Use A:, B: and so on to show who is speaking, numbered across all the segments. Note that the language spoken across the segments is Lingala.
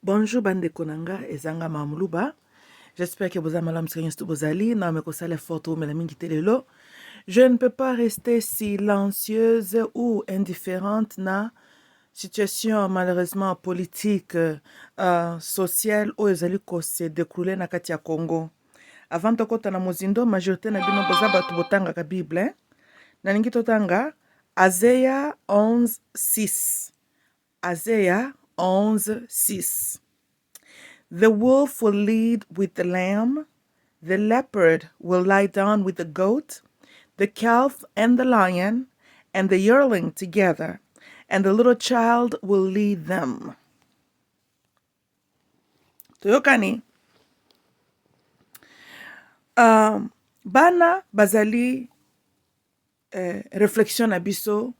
A: Bonjour bande konanga ezanga mamuluba. J'espère que vous avez malam bozali na mekosala photo melamingi telelo. Je ne peux pas rester silencieuse ou indifférente na situation malheureusement politique, sociale ou ezali ko se découler na kati ya Congo. Avant tokota na mozindo majorité na bino boza batu botanga ka Bible. Na ningi totanga Isaiah 11:6. Isaiah 11:6. The wolf will lead with the lamb, the leopard will lie down with the goat, the calf and the lion, and the yearling together, and the little child will lead them. Toyokani. Bana bazali réflexion na biso,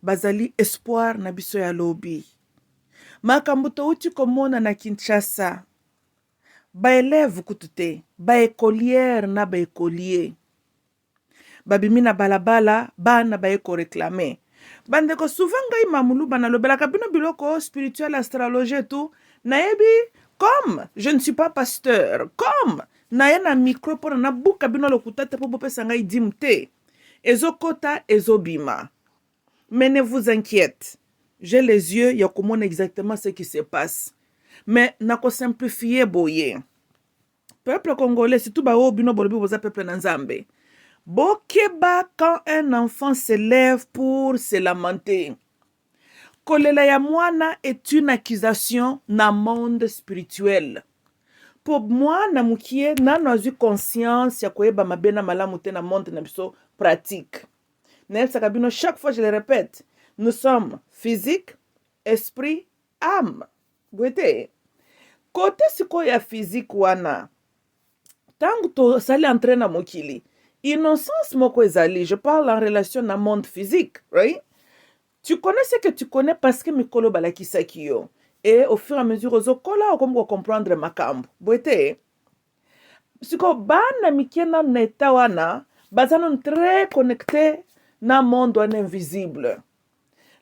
A: bazali espoir na biso ya lobi. Makambo touti komona na Kinshasa, baeleve kutute, baekoliere na baekolier. Babimi na balabala, bana baeko réclamer. Bandeko souvent ngai mamulu banalobelaka bino biloko spirituel, astrologie tout, nayebi comme je ne suis pas pasteur, comme naye na micro pona na buka bino lokutate po bopesa ngai dimte. Ezokota ezobima. Mais ne vous inquiète. J'ai les yeux, ya komona exactement ce qui se passe. Mais nako simplifier boye. Peuple congolais, c'est tout ba o bino bolobi boza peuple nanzambe. Bokeba quand un enfant se lève pour se lamenter. Kolela ya mwana est une accusation na monde spirituel. Pour moi, na mukie, nano azu conscience ya koyeba mabena malamu te na monde na biso pratique. Chaque fois je le répète, nous sommes physique, esprit, âme. Bwete. Côté siko ya physique wana, tangu to sali entraîne na mokili, innocence moko ezali, je parle en relation na monde physique, right? Tu connais ce que tu connais parce que mikolo balakisaki yo. Et au fur et à mesure, ozokola okombo comprendre makambo. Bwete. Siko bana mikiena na eta wana, bazanon très connecté na monde wana invisible.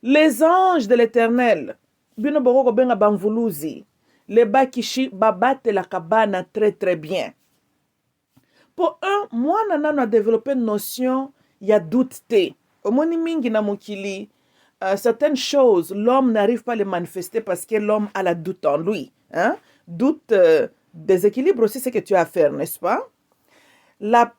A: Les anges de l'éternel, bino boko benga banvuluzi, les bakishi babate la kabana très très bien. Pour un, moi nana a développé une notion ya doute te. Omoni mingi na mokili, certaines choses, l'homme n'arrive pas à les manifester parce que l'homme a la doute en lui. Hein? Doute, déséquilibre aussi, c'est que tu as à faire, n'est-ce pas? La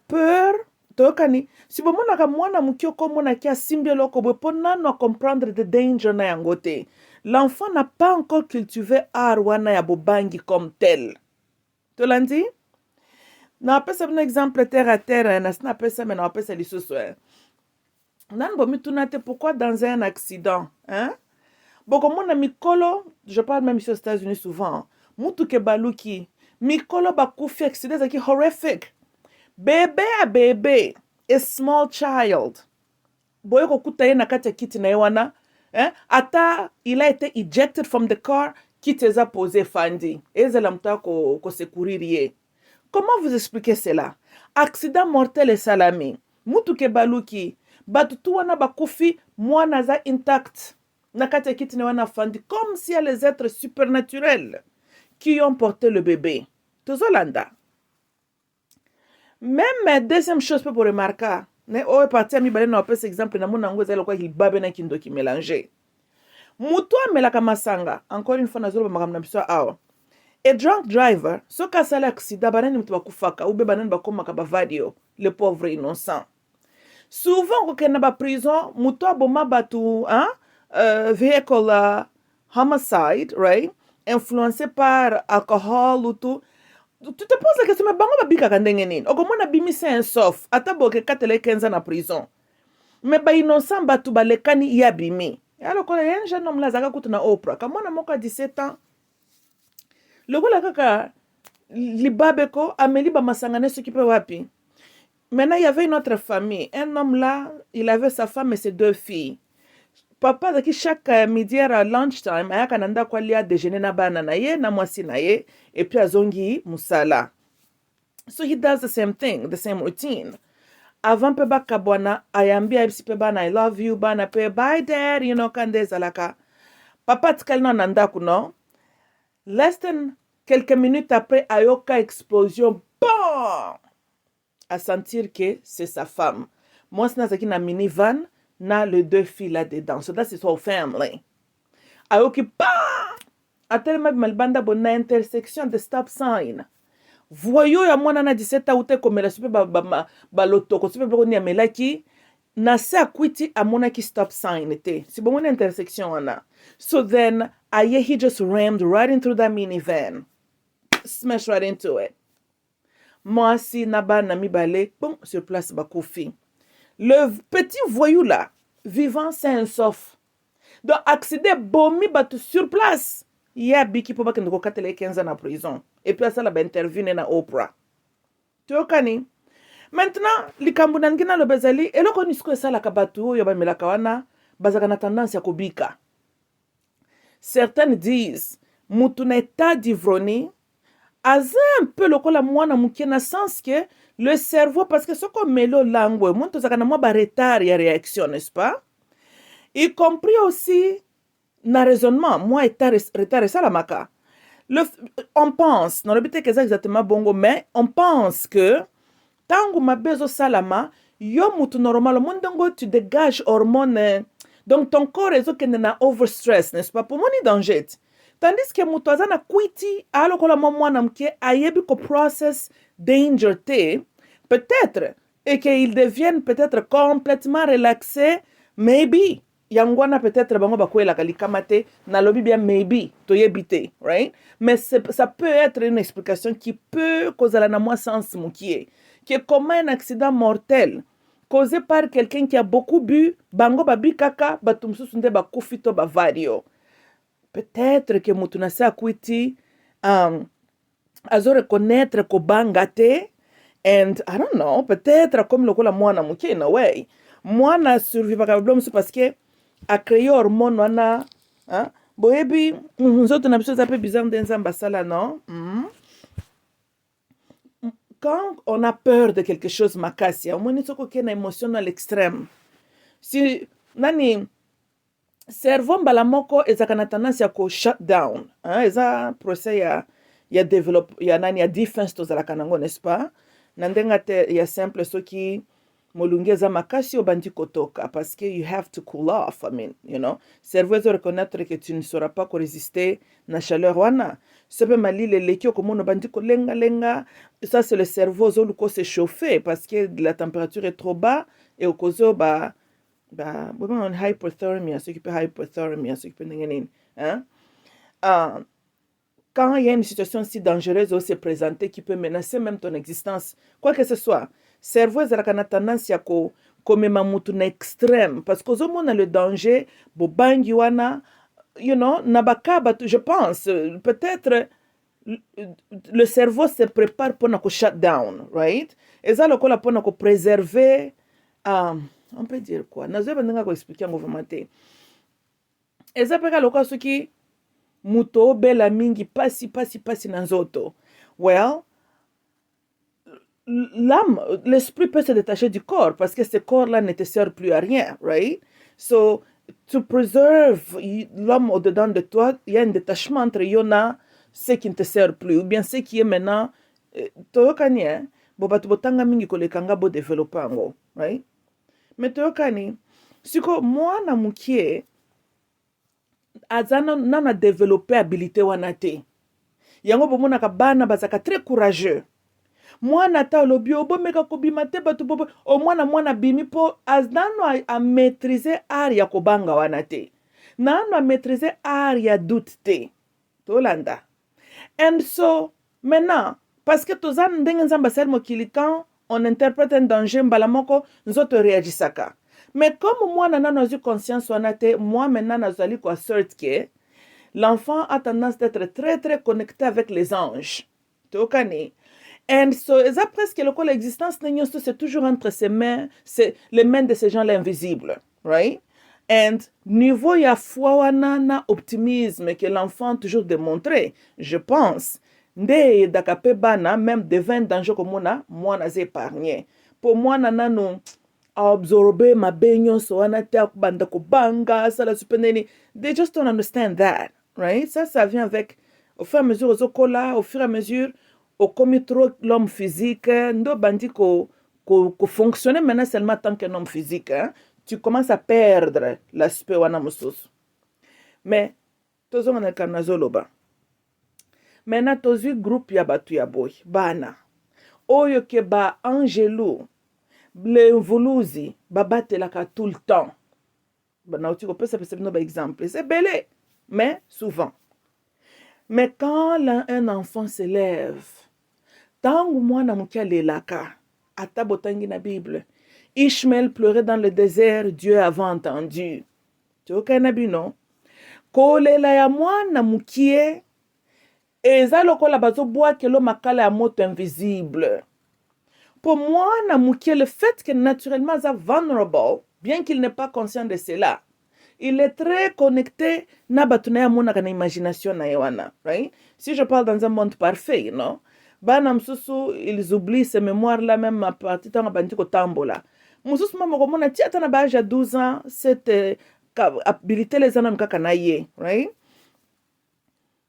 A: peur, tokani, si bon monaka mwana mukio komo na kia simbielo kobo ponano comprendre the danger na yangote. L'enfant n'a pas encore cultivé arwana ya bobangi comme tel. Tolandi? Na apesa un exemple terre à terre, na sina apesa mais na apesa lisusu. Nan bomi tunate pourquoi dans un accident, hein? Boko mona mikolo, je parle même ici aux États-Unis souvent. Mutu ke baluki, mikolo bakufi accident zaki horrific. Bébé a bébé, a small child. Boye kokuta ye na kati ya kiti na ye wana, ata il a été ejected from the car, kiti eza posé fandi. Ezela mta ko sekuriri ye. Comment vous expliquez cela? Accident mortel et salami. Mutu ke baluki, batutu wana bakufi, mwana za intact. Na kati ya kiti na wana fandi, comme si y a les êtres supernaturels qui ont porté le bébé. Tozolanda. Même deuxième chose pour remarquer, on est parti à mi balé na opes exemple na mona ngo zelo kwa hibabe na kindo ki mélanger. Muto amelaka masanga, encore une fois nazolo ba makamna biso awa. A drunk driver, so ka sala accident banani mutu bakufaka, ube banani bakoma ka bavadio, le pauvre innocent. Souvent ko kena ba prison, muto aboma batu, vehicle homicide, right? Influencé par alcool ou tout. Tu te poses la question, mais bango babika kandenge nini? Okomona bimisa un sof, ataboke katele 15 ans na prison. Mais ba innocent batu balekani ya bimi. Alors quand un jeune homme là zaka kutu na Oprah, kamona moka 17 ans. Lokola kaka libabeko ameli ba masangane s'occupe wapi. Maintenant il y avait une autre famille. Un homme là, il avait sa femme et ses 2 filles. Papa zaki chaque midi à lunchtime ayaka nanda kwa lia déjeuner na bana na ye na mwasi na ye et puis azongi musala. So he does the same thing, the same routine. Avant pe baka bwana ayambia ebisi pe bana I love you bana pe bye dad, you know kande zalaka. Papa tikali na nanda kuno. Less than quelques minutes après, ayoka explosion, bon! À sentir que c'est sa femme. Moi, c'est dans une minivan, na les deux filles là-dedans. So that's his whole family. Ayoki, bam! A tellement malbanda bona intersection de stop sign. Voyou ya mwana na 17 ans ute komela supe ba lotoko supe ba ni amelaki na se akwiti amonaki stop sign te. Si bon intersection wana. So then aye he just rammed right into that minivan. Smashed right into it. Moi si naba na mibale, bon, sur place bakufi. Le petit voyou là, vivant sain sauf. Donc accident bomi batu sur place. Ya biki po bakende ko katele 15 ans en prison. Et puis ça la ba interview na Oprah. Tu okani? Maintenant, likambu nangina lo bezali eloko nisko sala kabatu yo ba melaka wana bazaka na tendance ya kobika. Certains disent mutu na état d'ivrognie aza un peu lokola mwana mukie na sens que le cerveau parce que soko melo langwe muntu zaka na mwa ba retard ya réaction, n'est-ce pas? Y compris aussi na raisonnement, moi retard ça la maka. On pense, non le but est exactement bongo, mais on pense que tangu mabezo salama yo mutu normal mondongo tu dégages hormones donc ton corps est que na overstress, n'est-ce pas, pour moni danger. Tandis que mutu azana kwiti alo kola mwana mke ayebi ko process danger te peut-être et qu'il devienne peut-être complètement relaxé, maybe yangwana peut-être bango bakwela kalikamate na lobi bien maybe to yebite, right? Mais ça peut être une explication qui peut causer la moi sens mukie que comme un accident mortel causé par quelqu'un qui a beaucoup bu bango babi kaka batumsusu nde bakufito bavario. Peut-être que mutu na sa kwiti azo reconnaître ko bangate and I don't know, peut-être comme lokola mwana mukie in a way mwana survivre ka parce que a créé hormone wana hein boyebi nzoto na biso za pe bizarre ndenzamba sala non quand on a peur de quelque chose makasi au moins soko kena émotion à l'extrême si nani cerveau mbala moko ezaka na tendance ya ko shut down hein eza procès ya développe ya nani ya defense to zalaka nango, n'est-ce pas, na ndenga te ya simple soki molungi eza makasi obandi kotoka parce que you have to cool off. I mean, you know, cerveau ezo reconnaître que tu ne sauras pas résister na chaleur wana sepe malile leki okomona obandi kolenga ça c'est le cerveau ozoluka se chauffer parce que la température est trop bas et okozo bon hypothermia, ce qui peut hypothermia, ce qui peut hein. Quand il y a une situation si dangereuse où se présenter qui peut menacer même ton existence, quoi que ce soit, cerveau ezalaka na tendance ya komema mutu na extrême parce que ozomona le danger bobangi wana, you know, nabaka je pense peut-être le cerveau se prépare pour na shut down, right? Eza lokola pour na préserver on peut dire quoi nazo bandanga ko expliquer ngo vraiment te eza peka lokola soki mutu obela mingi pasi na nzoto. Well, l'âme, l'esprit peut se détacher du corps parce que ce corps-là ne te sert plus à rien, right? So, to preserve l'homme au-dedans de toi, il y a un détachement entre yona, ce qui ne te sert plus, ou bien ce qui est maintenant, toyokani, hein? Bo batu botanga mingi kolekanga bo développer ango, right? Mais toyokani, siko mwana mukie, azana nana développer habilité wana te. Yango bomona ka bana bazaka très courageux. Mwana ta lobi obomeka kobima te batu bobo o mwana bimi po azano a maîtriser art ya kobanga wana te. Nano a maîtriser art ya doute te. Tolanda. And so maintenant parce que tozan ndenge nzamba sel mokili quand on interprète un danger mbala moko nzoto réagisaka. Mais comme moi nana a eu conscience wana te, moi maintenant nazali ko assert que l'enfant a tendance d'être très très connecté avec les anges. Tokani. And so, c'est presque le l'existence c'est toujours entre ses mains, c'est les mains de ces gens-là invisibles, right? And niveau ya foi wana optimisme que l'enfant toujours démontré, je pense, nde dakape bana même devint danger comme moi na épargné. Pour moi nana no absorber ma benyon so wana te banda ko banga ça la supendeni. They just don't understand that, right? Ça vient avec au fur et à mesure aux okola, au fur et à mesure au commis trop l'homme physique, ndo bandi ko fonctionner maintenant seulement tant qu'un homme physique, hein? Tu commences à perdre l'aspect wana mususu. Mais tozo na kanazoloba. Maintenant tozu groupe ya batu ya boy bana oyo ke ba angelo le mvuluzi babatelaka tout le temps. Banauti ko pesa pesa ba exemple. C'est belé, mais souvent. Mais quand un enfant se lève, tangu mwana muke alelaka, ata botangi na Bible, Ishmael pleurait dans le désert, Dieu avait entendu. Tu vois nabi non? Kolela ya mwana mukie, eza lokola bazo boa kelo makala ya moto invisible. Pour mwana mukie, le fait que naturellement est vulnerable, bien qu'il n'est pas conscient de cela, il est très connecté na batuna ya mona kana imagination na yewana, right? Si je parle dans un monde parfait, non? Bana msusu, ils oublient ces mémoires-là même à partir de bandi ko tambola. Msusu mama ko mona tiata na baje à 12 ans, cette habilité les anam kaka na ye, right?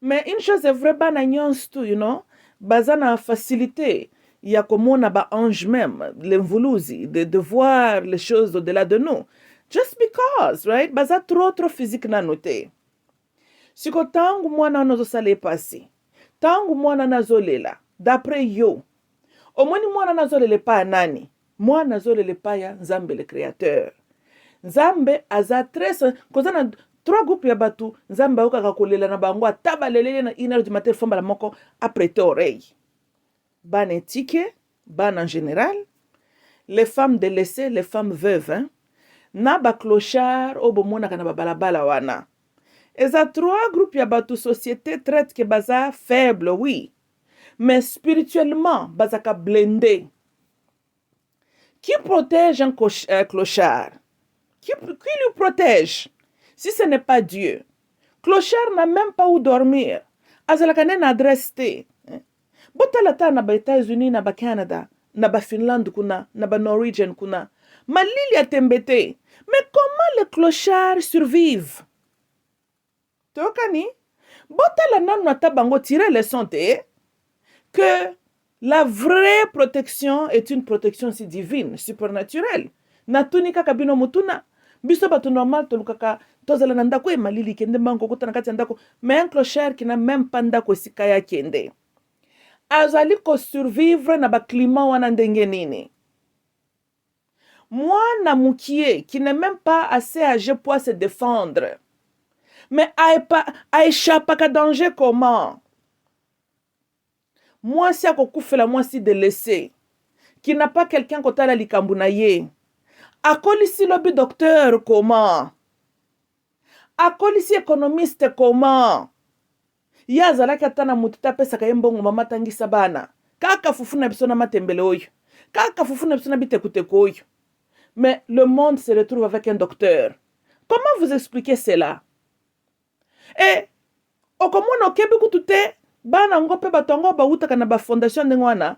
A: Mais une chose est vraie, bana nyons tout, you know? Bazana facilité. Il y a comme on a ba ange même, l'involusi, de voir les choses au-delà de nous. Just because, right? Baza trop physique na note. Siko tangu mwana nazo sale pasi. Tangu mwana nazo lela. D'après yo. Omoni mwana nazo lele pa nani. Mwana nazo lele pa ya Nzambe le créateur. Nzambe aza très... Kozana 3 groupes ya batu. Nzambe auka kakolela na bango. Taba lele na 1h du matin fomba la moko a prêter oreille. Ban éthique, ban en général. Les femmes délaissées, les femmes veuves, hein. Na ba clochard o bomona kana balabala wana. Eza 3 groupes ya batu société traite que baza faible, oui. Mais spirituellement, baza ka blindé. Qui protège un clochard? Qui lui protège? Si ce n'est pas Dieu. Clochard n'a même pas où dormir. Azalaka na adresse te. Botalata na ba États-Unis, na ba Canada, na ba Finlande kuna, na ba Norwegian kuna. Malili a tembete. Mais comment les clochards survivent? Tokani? Botala nanu ata bango tirer leçon te que la vraie protection est une protection si divine, supernaturelle. Natunika kabino mutuna. Biso batu normal tolukaka tozala na ndako e malili kende bango kota na kati ndako. Mais un clochard qui n'a même pas ndako sikaya kende. Azali ko survivre na ba climat wana ndenge nini. Mwana mukie qui n'est même pas assez âgé pour se défendre. Mais a échappé à danger comment? Moi si akokufela moi si de laisser. Qui n'a pas quelqu'un kotala likambu na ye. Akolisi lobby docteur comment? Akolisi économiste comment? Ya zalaki atana mututa pesa kayembongo mama tangisa bana. Kaka fufuna biso na matembele oyo. Kaka fufuna biso na bitekuteko oyo. Mais le monde se retrouve avec un docteur. Comment vous expliquez cela? Et okomona okebi kutute bana ngope batongo ba utaka na ba fondation ndengwana.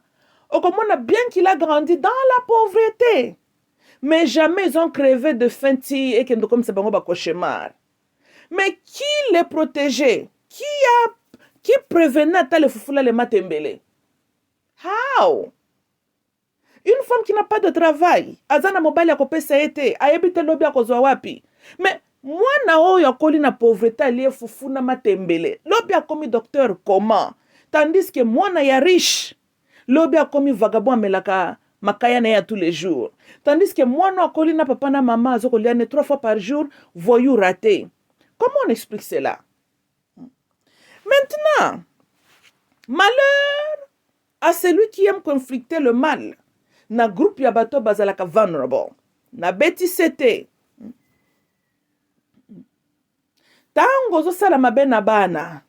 A: Okomona bien qu'il a grandi dans la pauvreté. Mais jamais ils ont crevé de faim et que comme ça bango ba cauchemar. Mais qui les protégeait? Qui prévenait ta le fufula le matembele? How? Une femme qui n'a pas de travail, azana mobile ya kopesa ete, ayebite lobi ya kozwa wapi. Mais mwana oyo akoli na pauvreté aliye fufuna matembele. Lobi akomi docteur comment? Tandis que mwana ya riche, lobi akomi vagabond amelaka makaya na ya tous les jours. Tandis que mwana akoli na papa na maman azokolia ne 3 fois par jour, voyou raté. Comment on explique cela? Maintenant, malheur à celui qui aime conflicter le mal. Na groupe ya bato bazalaka vulnerable. Na beti sete. Tango zo sala mabe na bana.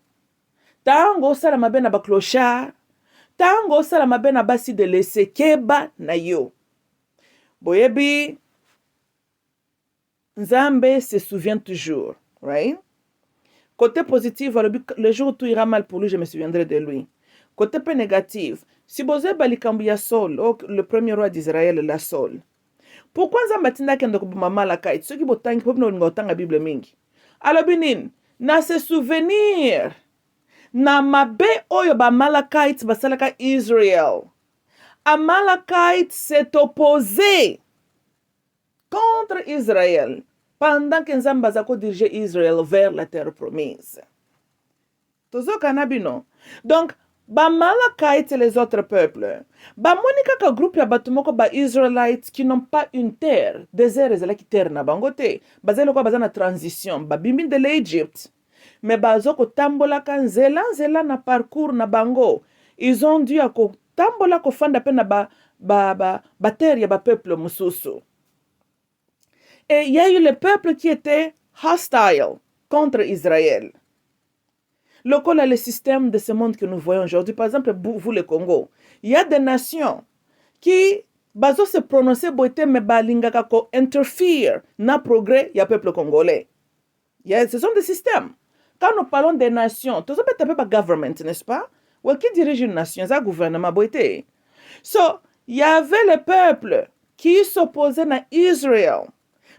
A: Tango sala mabe na ba clochard. Tango sala mabe na basi de laisser keba na yo. Boyebi Nzambe se souvient toujours, right? Côté positif, le jour où tout ira mal pour lui, je me souviendrai de lui. Côté peu négatif, si Bozé Balikambu ya Saul, le premier roi d'Israël, la Saul. Pourquoi Nzambe tinda kende ko mama la kait? Ceux qui botangi pop no ngotanga Bible mingi. Alors binin, na se souvenir na mabe oyo Amalekite basalaka Israël. Amalekite s'est opposé contre Israël pendant que Nzambe azako diriger Israël vers la terre promise. Tozokana bino. Donc, Amalekite et les autres peuples, Monika ka groupe ya batumoko ba Israelites qui n'ont pas une terre, désert ezalaki terre na bangote, bazelo ko bazana transition, bimbi de l'Égypte. Mais bazoko tambolaka nzela na parcours na bango. Ils ont dû ako tambola ko fanda pe na ba terre ya ba peuple mususu. Et il y a eu le peuple qui était hostile contre Israël. Le système de ce monde que nous voyons aujourd'hui, par exemple, vous le Congo, il y a des nations qui bazo se prononcer boite mais balingaka ko interfere na progrès ya peuple congolais. Ce sont des systèmes. Quand nous parlons des nations, tout ça peut être pas government, n'est-ce pas? Ou qui dirige une nation, c'est un gouvernement boite. So, il y avait le peuple qui s'opposait à Israël.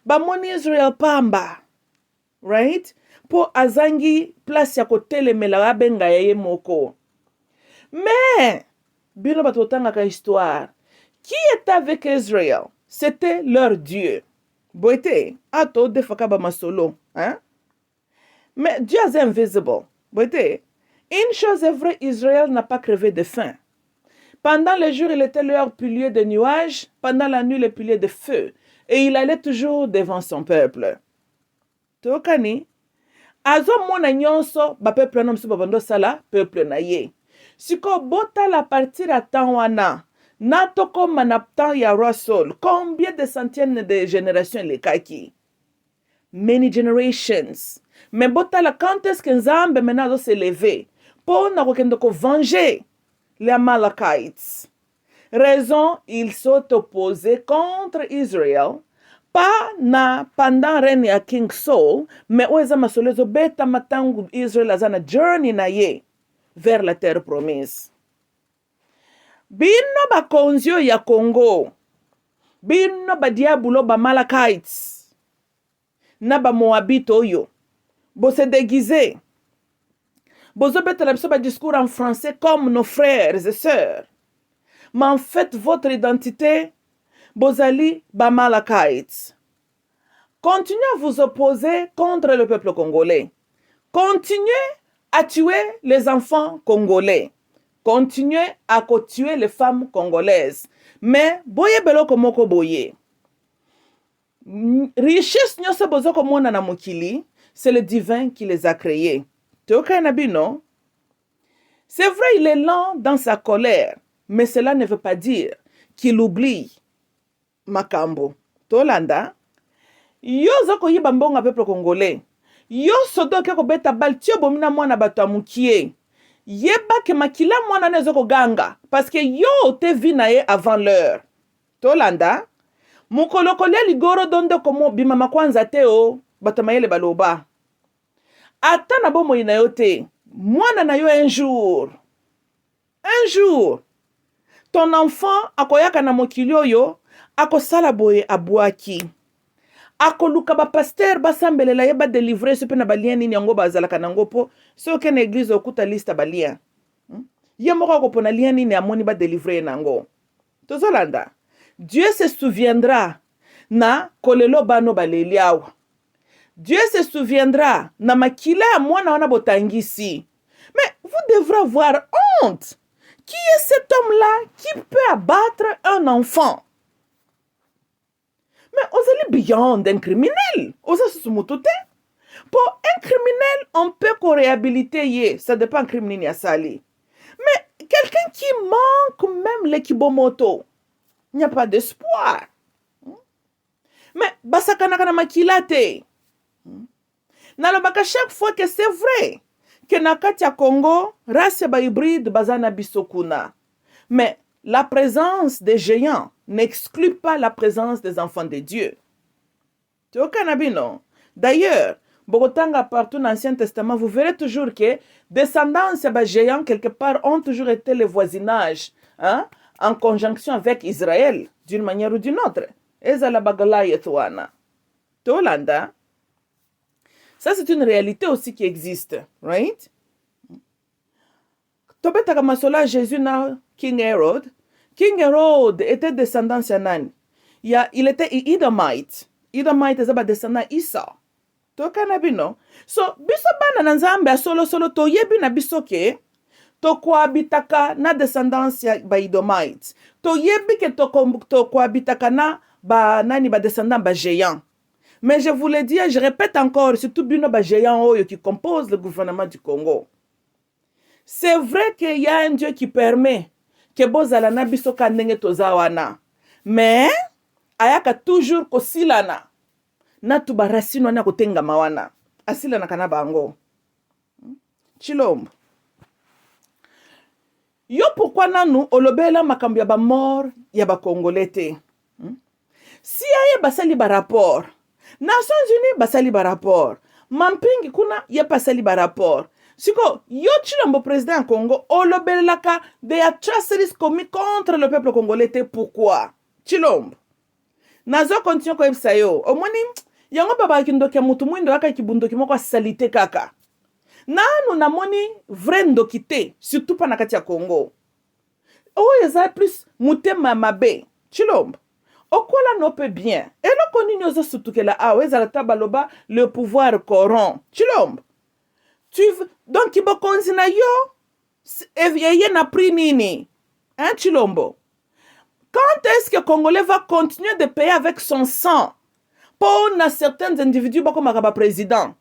A: Mon Israël pamba, right? Pour azangi place ya kotelemela benga yeye moko. Mais bino batotanga ka histoire. Qui était avec Israël? C'était leur Dieu. Boite, ato defaka ba masolo, hein? Mais Dieu est invisible. Boite, une chose est vraie, Israël n'a pas crevé de faim. Pendant les jours, il était leur pilier de nuages, pendant la nuit, le pilier de feu. Et il allait toujours devant son peuple. Tokani, azo mona nyonso, ba peuple na msu babando sala, peuple na ye. Siko bota la partir à Tawana, na toko manaptan ya roi Saul, combien de centaines de générations les kaki? Many generations. Mais bota la quand est-ce que Nzambe maintenant se lever pour na kokendo ko venger les Amalekites? Raison, ils sont opposés contre Israël, pas na pendant règne ya King Saul, mais oeza masolezo beta matangu Israël azana journey na ye vers la terre promise. Bino bakonzio ya Congo, bino badiabulo ba Amalekites, na ba Moabite oyo, bo se déguiser, bozo beta la biso ba discours en français comme nos frères et sœurs. Mais en fait, votre identité, bozali ba Amalekites. Continuez à vous opposer contre le peuple congolais. Continuez à tuer les enfants congolais. Continuez à tuer les femmes congolaises. Mais boye beloko moko boye. Richesse nyoso bozoko mona na mokili, c'est le divin qui les a créés. Teoka nabino. C'est vrai, il est lent dans sa colère, mais cela ne veut pas dire qu'il oublie makambo. Tolanda. Yo zoko yiba mbonga peuple congolais. Yo sodo ke ko beta bal tio bomina mwana bato amukie. Yeba ke makila mwana ne zoko ganga parce que yo te vinaye avant l'heure. Tolanda. Mukolokole ligoro dondo komo bimama kwanza te o bato mayele baloba. Ata na bomo ina yo te. Mwana na yo un jour, ton enfant akoyaka na mokili oyo akosala boye abwaki. Akoluka ba pasteur basambelela ye ba délivrer ce pe na balien nini yango bazalaka nango po so ke na église okuta liste balien. Ye moko ko pona lien nini amoni ba délivrer nango. Tozolanda. Dieu se souviendra na kolelo bano baleliawa. Dieu se souviendra na makila ya mwana wana botangisi. Mais vous devrez avoir honte. Qui est cet homme-là qui peut abattre un enfant? Mais vous allez beyond un criminel. Vous allez pour un criminel, on peut réhabiliter. Ça dépend du criminel ya sali. Mais quelqu'un qui manque même l'équibomoto, il n'y a pas d'espoir. Mais basakana kana makilate. Nalobaka chaque fois que c'est vrai que nakati ya Congo, race ba hybride bazana bisokuna. Mais la présence des géants n'exclut pas la présence des enfants de Dieu. Tu au Canabino. D'ailleurs, Bogotanga partout dans l'Ancien Testament, vous verrez toujours que descendants de géants quelque part ont toujours été le voisinage, hein, en conjonction avec Israël, d'une manière ou d'une autre. Ezala bagala yetuana. Tolanda. Ça, c'est une réalité aussi qui existe, right? tobetaka masola Jésus na King Herod. King Herod était descendant ya nani? Il était Edomite. Edomite eza ba descendant Isa. Tokana bino. So biso bana na Nzambe solo toyebi na biso ke tokoabitaka na descendance ya ba Edomite. Toyebi ke tokoabitaka na ba nani ba descendant ba géant. Mais je vous le dis, je répète encore, surtout bino ba géant oyo qui compose le gouvernement du Congo. C'est vrai qu'il y a un Dieu qui permet que bozala na biso ka ndenge tozawana. Mais ayaka toujours kosilana na tubarasino wana kotenga mawana. Asilana kana bango. Chilombo. Yo pourquoi nanu olobela makambo ya ba mort ya ba Congolais te? Si aye basali ba rapport. Nations Unies basali ba rapport. Mampingi kuna ye basali ba rapport. Siko, yo Chilombo président en Congo, olobelaka des atrocities commis contre le peuple congolais. Pourquoi? Chilombo. Nazo continue ko ebisa yo. Omoni, yango baba kindokia mutu mwindo waka kibundoki moko salite kaka. Nanu namoni vrai ndoki te, surtout pa na kati ya Congo. Oyo eza plus mutema mabe. Chilombo. Okola no pe bien. Eloko nini ozo sutukela awe ezala tabaloba le pouvoir corrompt. Chilombo. Donc, Kibokonzi na yo, yeye na pris nini? Hein, Chilombo? Quand est-ce que le Congolais va continuer de payer avec son sang pour certains individus comme le président?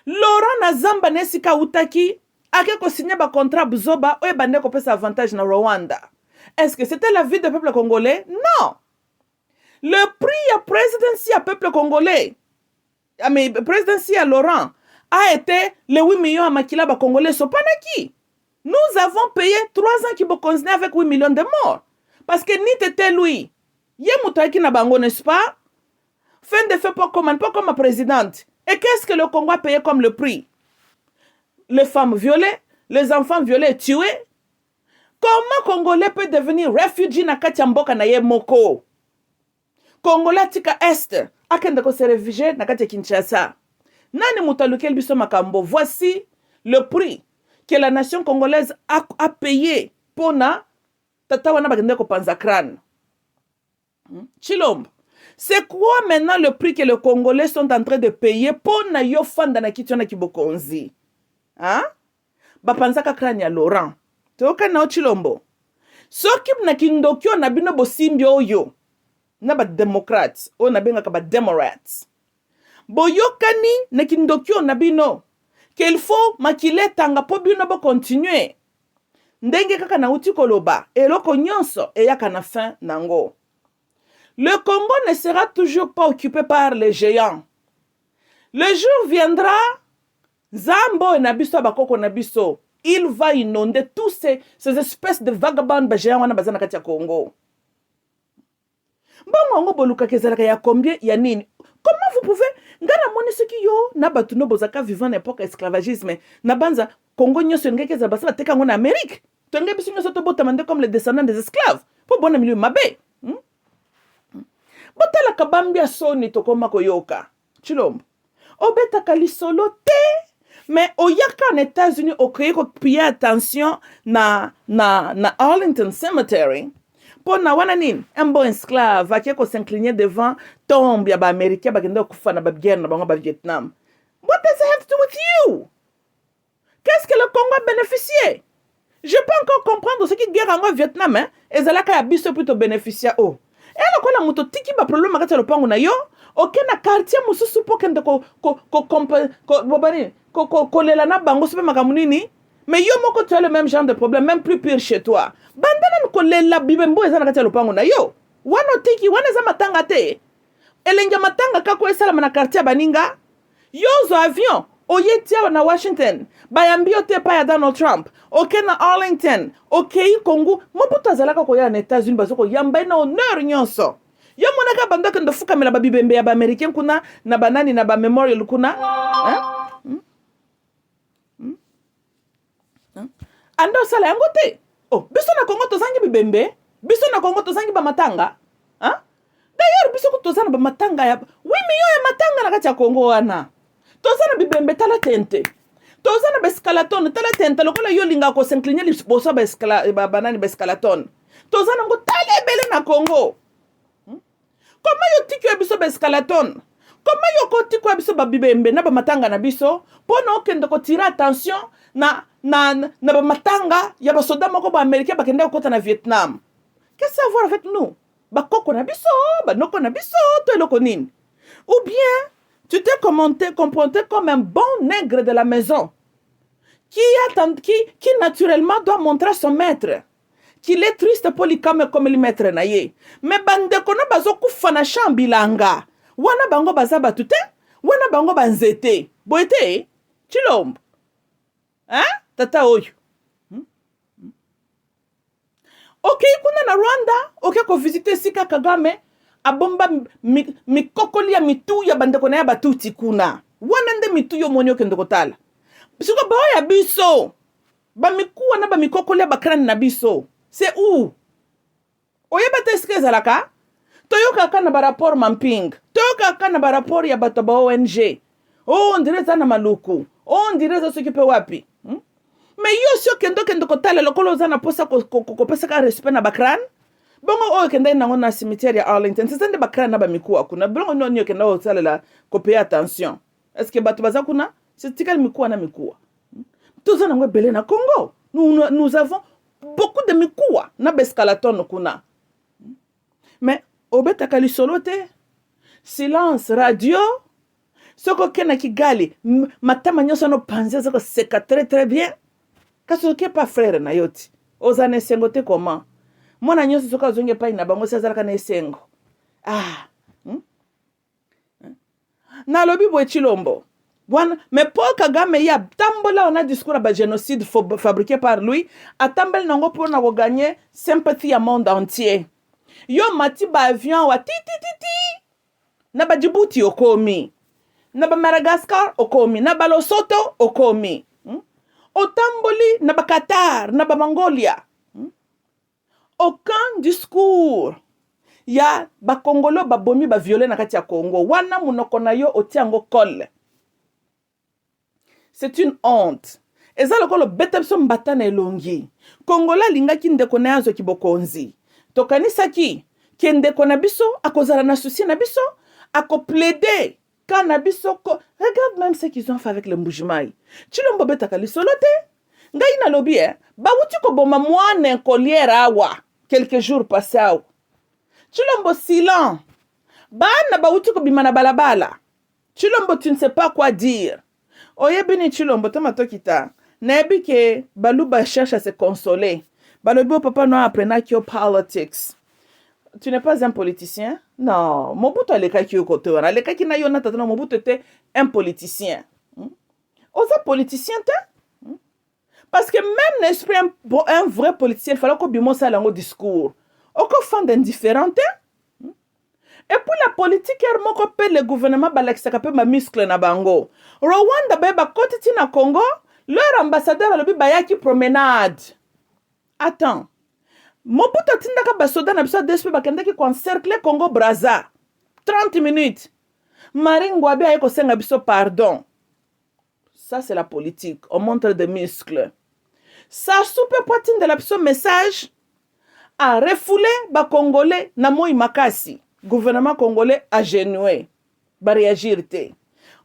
A: Laurent Nazamba nesika utaki, ake ko signé ba contrat buzoba, oye bande ko pesa avantage na Rwanda. Est-ce que c'était la vie du peuple congolais? Non. Le prix à présidence à peuple congolais, mais présidence à Laurent, a été les 8 millions à Makila ba Congolais Sopanaki. Nous avons payé 3 ans qui vont continuer avec 8 millions de morts. Parce que ni t'étais lui. Yé moutaki na bango, n'est-ce pas? Fin de fait, pas comme ma présidente. Et qu'est-ce que le Congo a payé comme le prix? Les femmes violées, les enfants violés et tués. Comment Congolais peut devenir réfugié na Katiamboka na ye moko? Congolais tika est, akende ko se réfugié na Katia Kinshasa. Nani mutalukel biso makambo. Voici le prix que la nation congolaise a payé pour na tata wana bagende ko panza crâne. Chilombo. C'est quoi maintenant le prix que les Congolais sont en train de payer pour na yo fanda na kitu na kibokonzi? Hein? Ba panza ka crâne ya Laurent. Toka na Chilombo. Soki na kindokyo na bino bosimbi oyo. Na ba démocrates, o na benga ka ba Democrats. Boyokani na kindokyo na bino qu'il faut makile tanga po bino bo continuer ndenge kaka na uti koloba eloko nyonso eyaka na fin nango. Le Congo ne sera toujours pas occupé par les géants. Le jour viendra, Zambo na biso bakoko na biso, il va inonder tous ces espèces de vagabonds ba géants wana bazana kati ya Congo. Bongo boluka kezalaka ya combien ya nini? Comment vous pouvez ngana moni soki yo na batu no bozaka vivant n'époque esclavagisme na banza Congo nyoso ngeke za basa bateka ngona Amérique to ngebi sinyo soto botamande comme les descendants des esclaves po bona milieu mabe botala kabambia soni to koma koyoka Chilombo obeta kalisolo te mais oyaka en États-Unis au créer ko payer attention na Arlington Cemetery. Pour na wana nini un bon esclave va ko s'incliner devant tombe ya ba américain ba kende kufa na ba guerre na bango ba Vietnam. What does it have to do with you? Qu'est-ce que le Congo a bénéficié? Je peux encore comprendre ce qui guerre en Vietnam hein et zalaka ya biso plutôt bénéficier oh. Et là ko na moto tiki ba problème akata le pango na yo OK na quartier mususu po kende ko lela na bango super makamunini. Mais yo moko tu as le même genre de problème, même plus pire chez toi. Bandana nkolela bibembo ezana kati ya lopango na yo. Wano tiki wana za matanga te. Elenga matanga kako esala na quartier baninga. Yozo avion oyetia na Washington. Bayambio te pa ya Donald Trump. OK na Arlington. OK Congo. Mobutu azalaka ko ya na États-Unis bazoko yamba na honneur nyonso. Yo monaka bandaka ndofuka mela babibembe ya ba américain kuna na banani na ba memorial kuna. Hein? Ando sala yango te. Oh, biso na Congo tozangi bibembe, biso na Congo tozangi ba matanga. Hein? D'ailleurs biso ko tozana ba matanga ya 8 millions ya matanga na kati ya Congo wana. Tozana bibembe tala tente. toza na escalaton tala tenta lokola yo linga ko s'incliner liboso banani escalaton toza nango tala ebele na Congo. Comment yo tiki ya biso escalaton? Comment yo ko tiki ya biso babibembe na bamatanga na biso pona okende ko tirer attention na bamatanga ya basoda moko ba américain bakende kokota na Vietnam? Qu'est-ce à voir avec nous? Bakoko na biso, banoko na biso, to eloko nini? Ou bien tu t'es comporté comme un bon nègre de la maison qui naturellement doit montrer à son maître qu'il est triste pour lui comme le maître na ye. Mais bande kono bazo kufa na chambilanga. Wana bango baza batute, wana bango banzete. Boite, chilombo. Hein? Tata oyo. Ok, kuna na Rwanda, ok ko visiter Sika Kagame, abomba mikokoli ya mitu ya bande kona ya batuti kuna. Wana nde mitu yo monyo kende kotala. Bisoko ba ya biso. Ba mikuwa na ba mikokoli ya bakrani na biso. C'est où? Oyeba teske zalaka? Toyoka kana ba rapport mapping. Toyoka kana ba rapport ya bato ba ONG. Oh, on dirait ça na maluku. Oh, on dirait ça s'occupe wapi. Mais yo sio kendo kotala lokolo za na posa ko pesa ka respect na bakran. Bongo o kenda na ngona cimetière ya Arlington. C'est ndé bakran na ba mikuwa kuna. Bongo no nyo kenda o sala la ko payer attention. Est-ce que bato baza kuna? C'est tikal mikuwa na mikuwa. Toza na ngwe belé na Congo. Nous avons beaucoup de mikuwa na escalaton kuna. Mais obeta kalisolo te. Silence radio. Soko kena Kigali matama nyoso no panze zako seka très bien. Kaso ke pas frère na yoti. Ozane sengo te comment? Mona nyoso soka zonge pa ina bango sazalaka na sengo. Ah. Na lobi bo chilombo. Bon, mais Paul Kagame ya tambola on a discours à génocide fabriqué par lui, a tambel nango pour na gagner sympathie à monde entier. Yo mati ba avion wa ti. Na ba Djibouti okomi. Na ba Madagascar okomi, na ba Lesotho okomi. Otamboli na ba Qatar, na ba Mongolia. Aucun discours. Ya ba Congolo ba bomi ba violé na kati ya Congo. Wana munoko na yo otiango kol. C'est une honte. Eza lokolo betepso mbata na elongi. Kongola lingaki ndeko na yazo kibokonzi. Tokanisa ki ndeko na biso akozala na souci na biso ako plaider kana biso ko. Regarde même ce qu'ils ont fait avec le Mbujimai. Chilombo betaka lisolo te. Ngai na lobi ba wuti ko boma mwana nkoliera awa quelques jours passés awa. Chilombo silent. Ba na ba wuti ko bimana balabala. Chilombo tu ne sais pas quoi dire. Oyebini Chilombo toma tokita. Nebi ke baluba cherche à se consoler. Balobi papa no apprena kyo politics. Tu n'es pas un politicien? Non, Mobutu aleka kyo kote wana. Aleka ki na yo na tatana Mobutu était un politicien. Oza politicien te? Parce que même l'esprit un vrai politicien, il fallait qu'on bimo ça lango discours. Oko fan d'indifférent te? Et pour la politique, le gouvernement balexaka pe ma muscle na bango. Rwanda ba kotiti na Congo, leur ambassadeur alobi bayaki promenade. Attends. Mobutu tindaka basoda na biso DSP bakendaki encercler Congo Brazza. 30 minutes. Maringo abi ayeko senga biso pardon. Ça c'est la politique, on montre des muscles. Ça soupe poitine de la biso message a refoulé ba congolais na moi makasi. Gouvernement congolais a genoué, va réagir.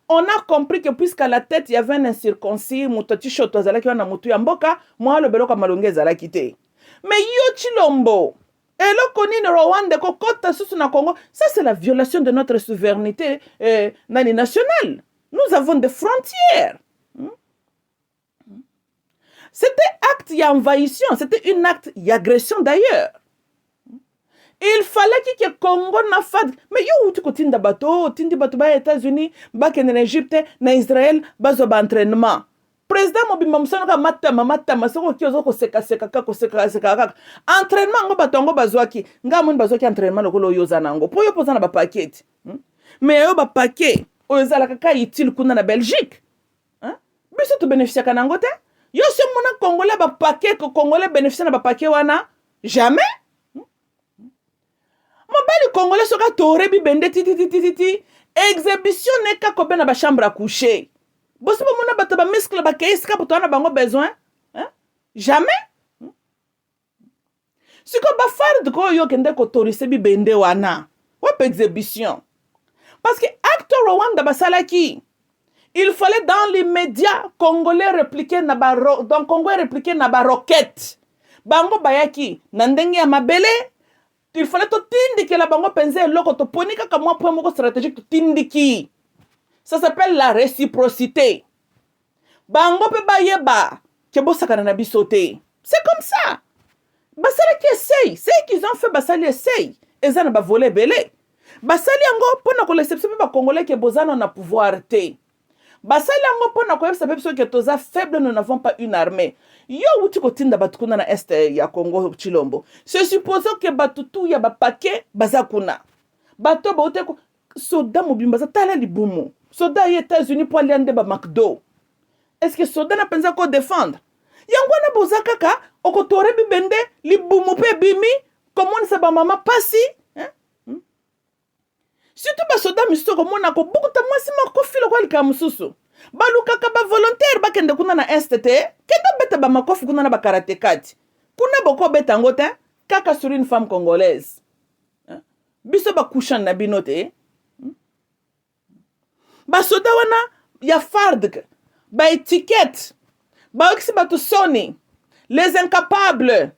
A: On a compris que puisqu'à la tête il y avait un incirconcis, mutoti shoto zalaki wana mutu ya mboka, moi le beloka malonge zalaki te. Mais yo Chilombo, eloko nini Rwanda ko kota susu na Congo, ça c'est la violation de notre souveraineté nationale. Nous avons des frontières. C'était acte d'envahissement, c'était un acte d'agression d'ailleurs. Il fallait que Congo na fad. Mais yo uti ko tinda bato, tindi bato ba États-Unis, ba ken en Égypte, na Israël, ba zo ba entraînement. Président mobimba musano ka matama soko kiozo ko seka kaka. Entraînement ngo batongo bazwaki. Nga mun bazwaki entraînement lokolo yo zanango. Po yo poza na ba paquet. Mais yo ba paquet, o zala kaka utile kuna na Belgique. Hein? Biso to bénéficier kanango te. Yo se mona Congolais ba paquet ko Congolais bénéficier na ba paquet wana jamais. Mobali Congolais soka tore bi bende titi. Exhibition neka ko bena ba chambre à coucher. bosi ba mona bato ba muscle ba keisika pour toi na bango besoin hein? Jamais. Siko ba farde ko yo kende ko torise bi bende wana wap exhibition parce que acte Rwanda basalaki il fallait dans les médias congolais répliquer na ba donc Congo répliquer na ba roquette bango bayaki na ndenge ya mabele. Il fallait to tindiki la bango penze loko to ponika ka moi point moko stratégique to tindiki. Ça s'appelle la réciprocité. Bango pe bayeba ke bosakana na bisote. C'est comme ça. Basali qui essaye, c'est qu'ils ont fait basali essaye. Eza na ba voler belé. Basali yango pona ko l'exception ba congolais ke bozana na pouvoir te. Basali yango pona ko yebisa peso ke toza faible, nous n'avons pas une armée. Yo wuti ko tinda batukuna na este ya Congo Chilombo. C'est supposé que batutu ya ba paquet bazakuna. Bato ba ute ko soda mobimba za tala libumu. Soda ya États-Unis pour aller ande ba McDo. Est-ce que soda na penza ko défendre? Yango na bozaka ka okotore bibende libumu pe bimi comment ça ba mama pasi hein? Surtout ba soda miso ko mona ko bukuta mwasi makofilo kwa likamususu. Balukaka ba volontaire bakende kuna na STT kenda beta ba makofi kuna na ba karatekati kuna boko beta ngote kaka sur une femme congolaise biso ba kushan na binote ba soda wana ya FARDC ba étiquette ba oksi ba Sony les incapables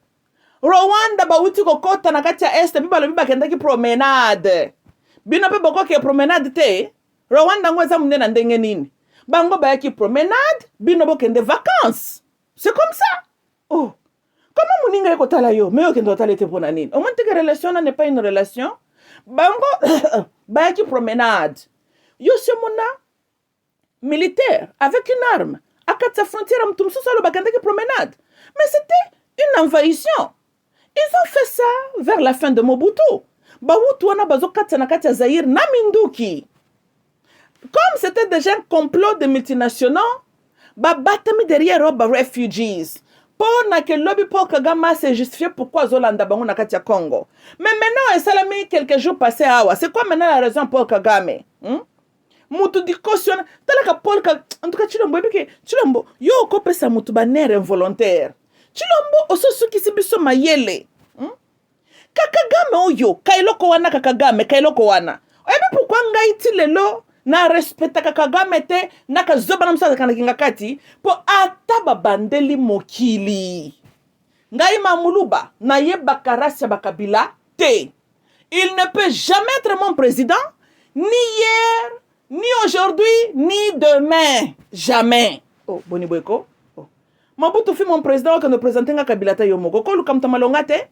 A: Rwanda ba uti ko kota na kati ya este bibalo bibakenda ki promenade bino pe boko ke promenade te Rwanda ngweza munene na ndenge nini bango bayaki promenade bino bokende vacances. C'est comme ça. Oh, comment moninga yeko tala yo mais yo kendo tala te pona nini au moins que relation n'est pas une relation bango bayaki promenade yo se mona militaire avec une arme à quatre frontières mtumsu solo bakende ki promenade mais c'était une envahissement. Ils ont fait ça vers la fin de Mobutu bawutu wana bazo katsa na kati ya Zaire na Minduki. Comme c'était déjà un complot de multinationaux, batami derrière les refugees. Pour que le lobby pour Kagame s'est justifié pourquoi Zolanda bango na katia Congo. Mais maintenant, ça l'a mis quelques jours passés à Awa. C'est quoi maintenant la raison pour Kagame? Mutu di caution. Talaka Paul Kagame. En tout cas, Chilombo, yo kope sa mutu baner involontaire. Chilombo, oso qui sibiso mayele. Kakagame oyo, kailoko wana Kakagame, kailoko wana. Oebe pourquoi ngaiti lelo? Na respecta Kagame te na kazoba na msa kana kingakati po ata bandeli mokili ngai mamuluba na yeba karasi bakabila te. Il ne peut jamais être mon président ni hier ni aujourd'hui ni demain, jamais. Oh boni boyko oh Mobutu fi mon président quand nous présenter nga kabila ta yomoko ko lu kam tamalonga te.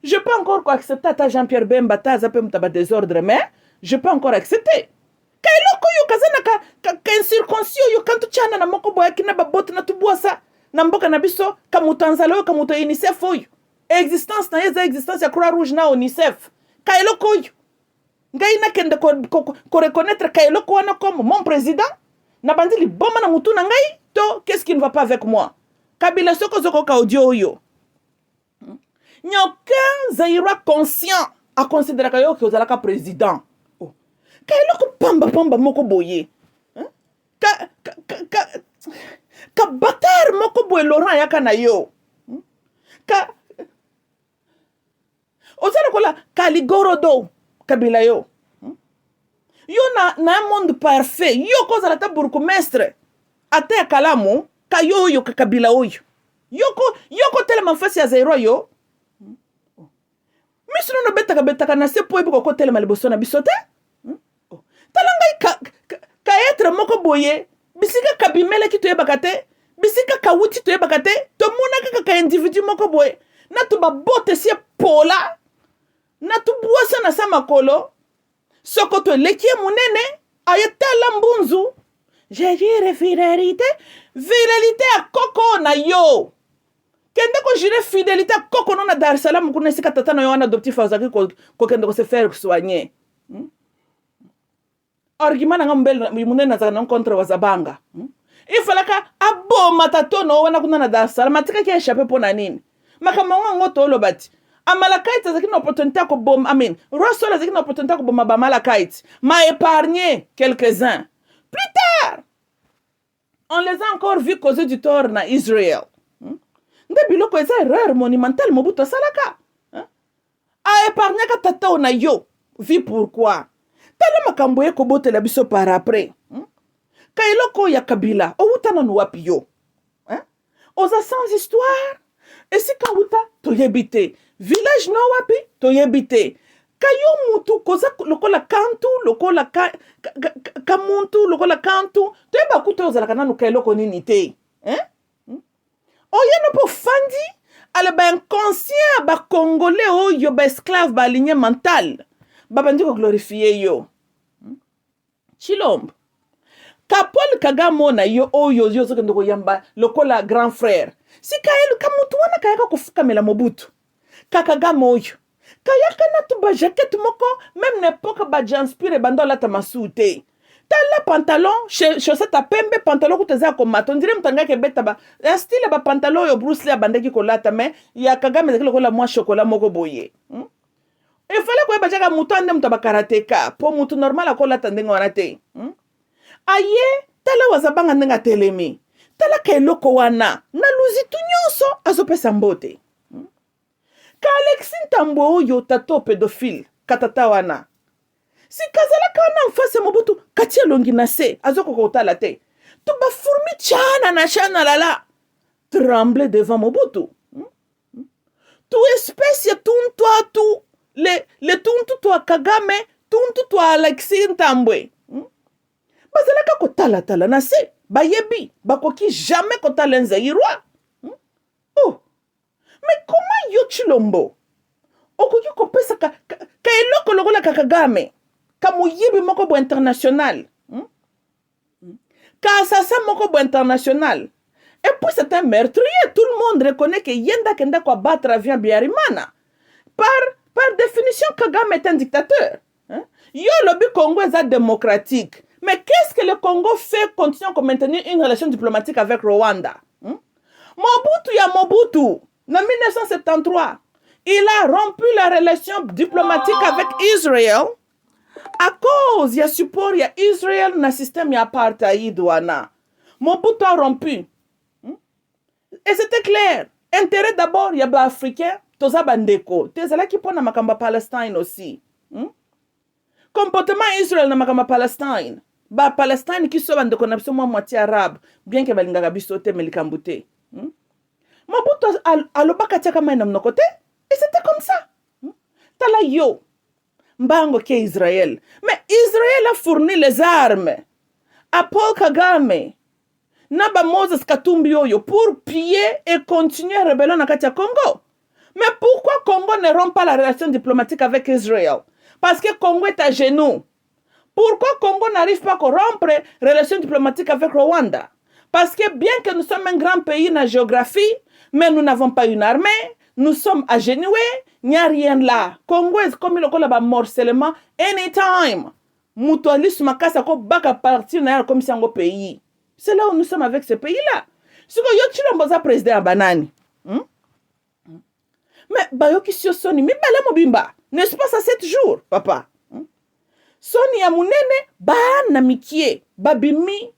A: Je peux encore accepter ta Jean-Pierre Bemba ta zape mutaba désordre mais je peux encore accepter. Kailoko yo kazana ka circoncio yo kantu chana na moko boya kina babote na tubuasa na mboka na biso kamutanzala yo kamuto UNICEF oyo existence na yeza existence ya Croix Rouge na UNICEF kailoko yo ngai na kende ko reconnaître kailoko wana comme mon président na bandili boma na mutu na ngai to qu'est-ce qui ne va pas avec moi Kabila soko zoko ka audio yo nyoka zaira conscient a considérer ka yo ki ozalaka président. Kailoko pamba moko boye. Ka batar moko boye Laurent yaka na yo. Ka ozala kola kaligorodo Kabila yo. Yo na un monde parfait. Yo kozala ta bourgmestre. Ate ya kalamu ka yo ka Kabila oyo. Yoko telema fasi ya zero yo. Misunu no betaka na sepo ebi ko telema liboso na bisote. Talanga ka être moko boye bisika kabimele ki to yebakate bisika kawuti to yebakate to mona ka individu moko boye na to babote si pola na to buasa na sama kolo soko to lekie munene ayetala mbunzu je jure fidélité a koko na yo kende ko jure fidélité a koko no na Dar es Salaam kuna sika tata no yo na adoptif fazaki ko kende ko se faire soigner. Argument nga mbele munene za na contre wazabanga. Il fallait ka abo matatono wana kuna na Dar es Salaam matika ki échapper pona nini. Makamongo ngoto lobati. Amalakite zaki na opportunité ko bom amen. Rosola zaki na opportunité ko bom ba malakite. Ma épargné quelques-uns. Plus tard. On les a encore vu causer du tort na Israël. Nde biloko eza erreur monumentale Mobutu asalaka. A épargné ka tata na yo. Vi pourquoi? Tala makambo ye kobotela biso par après. Ka eloko ya Kabila, outa na wapi yo. Oza sans histoire. Et si ka outa toyebite. Village no wapi toyebite. Kayo mutu koza lokola kantu lokola kamuntu lokola kantu toyeba kuto ozalaka nanu kaeloko nini te oye no po fandi ale ba inconscient ba congolais oyo ba esclave ba aligné mental babandi ko glorifier yo Chilombo Kapol Kagame na yo oyo yo zokende ko yamba lokola grand frère si kaelu kamuntu wana kayaka kufukamela Mobutu Kagame oyo kayaka na tu ba jaquette moko même n'époque ba janspire bando la tamasute tala pantalon chaussette à pembe pantalon kuteza ko matondire mtanga ke beta ba style ba pantalon yo Bruce Lee bandeki ko lata mais ya Kagame de ko la moi chocolat moko boye il fallait ko ba jaka muto ande mto ba karateka po muto normal ko lata ndengo wana te aye tala wazabanga ndenga telemi tala ke loko wana na luzitu nyonso azopesa mbote ka Alexis Ntambo oyo tato pédophile katata wana si kazala kana mfase Mobutu katia longi na se azoko kotala te to ba fourmi chana lala tremble devant Mobutu tu espèce ya tuntwa tu le tuntu to Kagame tuntu to Alexis Ntambwe bazala ka kotala na se bayebi bakoki jamais kotala nzairwa oh. Mais comment yo Chilombo? Okoki kopesa ka eloko lokola Kagame. Ka moyibi moko bo international. Ka assassin moko bo international. Et puis c'est un meurtrier. Tout le monde reconnaît que yenda kenda ko battre avion Biarimana. Par définition, Kagame est un dictateur. Yo lobby Congo est démocratique. Mais qu'est-ce que le Congo fait continuer à maintenir une relation diplomatique avec Rwanda? Mobutu ya Mobutu. En 1973, il a rompu la relation diplomatique avec Israël à cause du support de Israël dans le système apartheid. Mobutu a rompu. Et c'était clair. Intérêt d'abord, il y a des Africains, toza bandeko. Tezala qui pona makamba Palestine aussi. Comportement Israël na makamba Palestine. Ba Palestine qui so bandeko na biso moitié arabe, bien que balingaka biso te melikambute. Mobutu alobaka tiaka mai na mnokote et c'était comme ça. Tala yo mbango ke Israël. Mais Israël a fourni les armes à Paul Kagame na ba Moses Katumbi oyo pour piller et continuer la rébellion na kati ya Congo. Mais pourquoi Congo ne rompt pas la relation diplomatique avec Israël? Parce que Congo est à genoux. Pourquoi Congo n'arrive pas à rompre la relation diplomatique avec Rwanda? Parce que bien que nous sommes un grand pays dans la géographie, mais nous n'avons pas une armée, nous sommes agenoués, il n'y a rien là. Congo est comme le morcellement anytime. Mutualisme makasa ko baka partir na comme si un pays. C'est là où nous sommes avec ce pays-là. Si vous avez Chilombo président à Banani. Mais bayoki sio soni mi bala mobimba. N'est-ce pas ça 7 jours, papa? Soni ya munene ba na mikie, babimi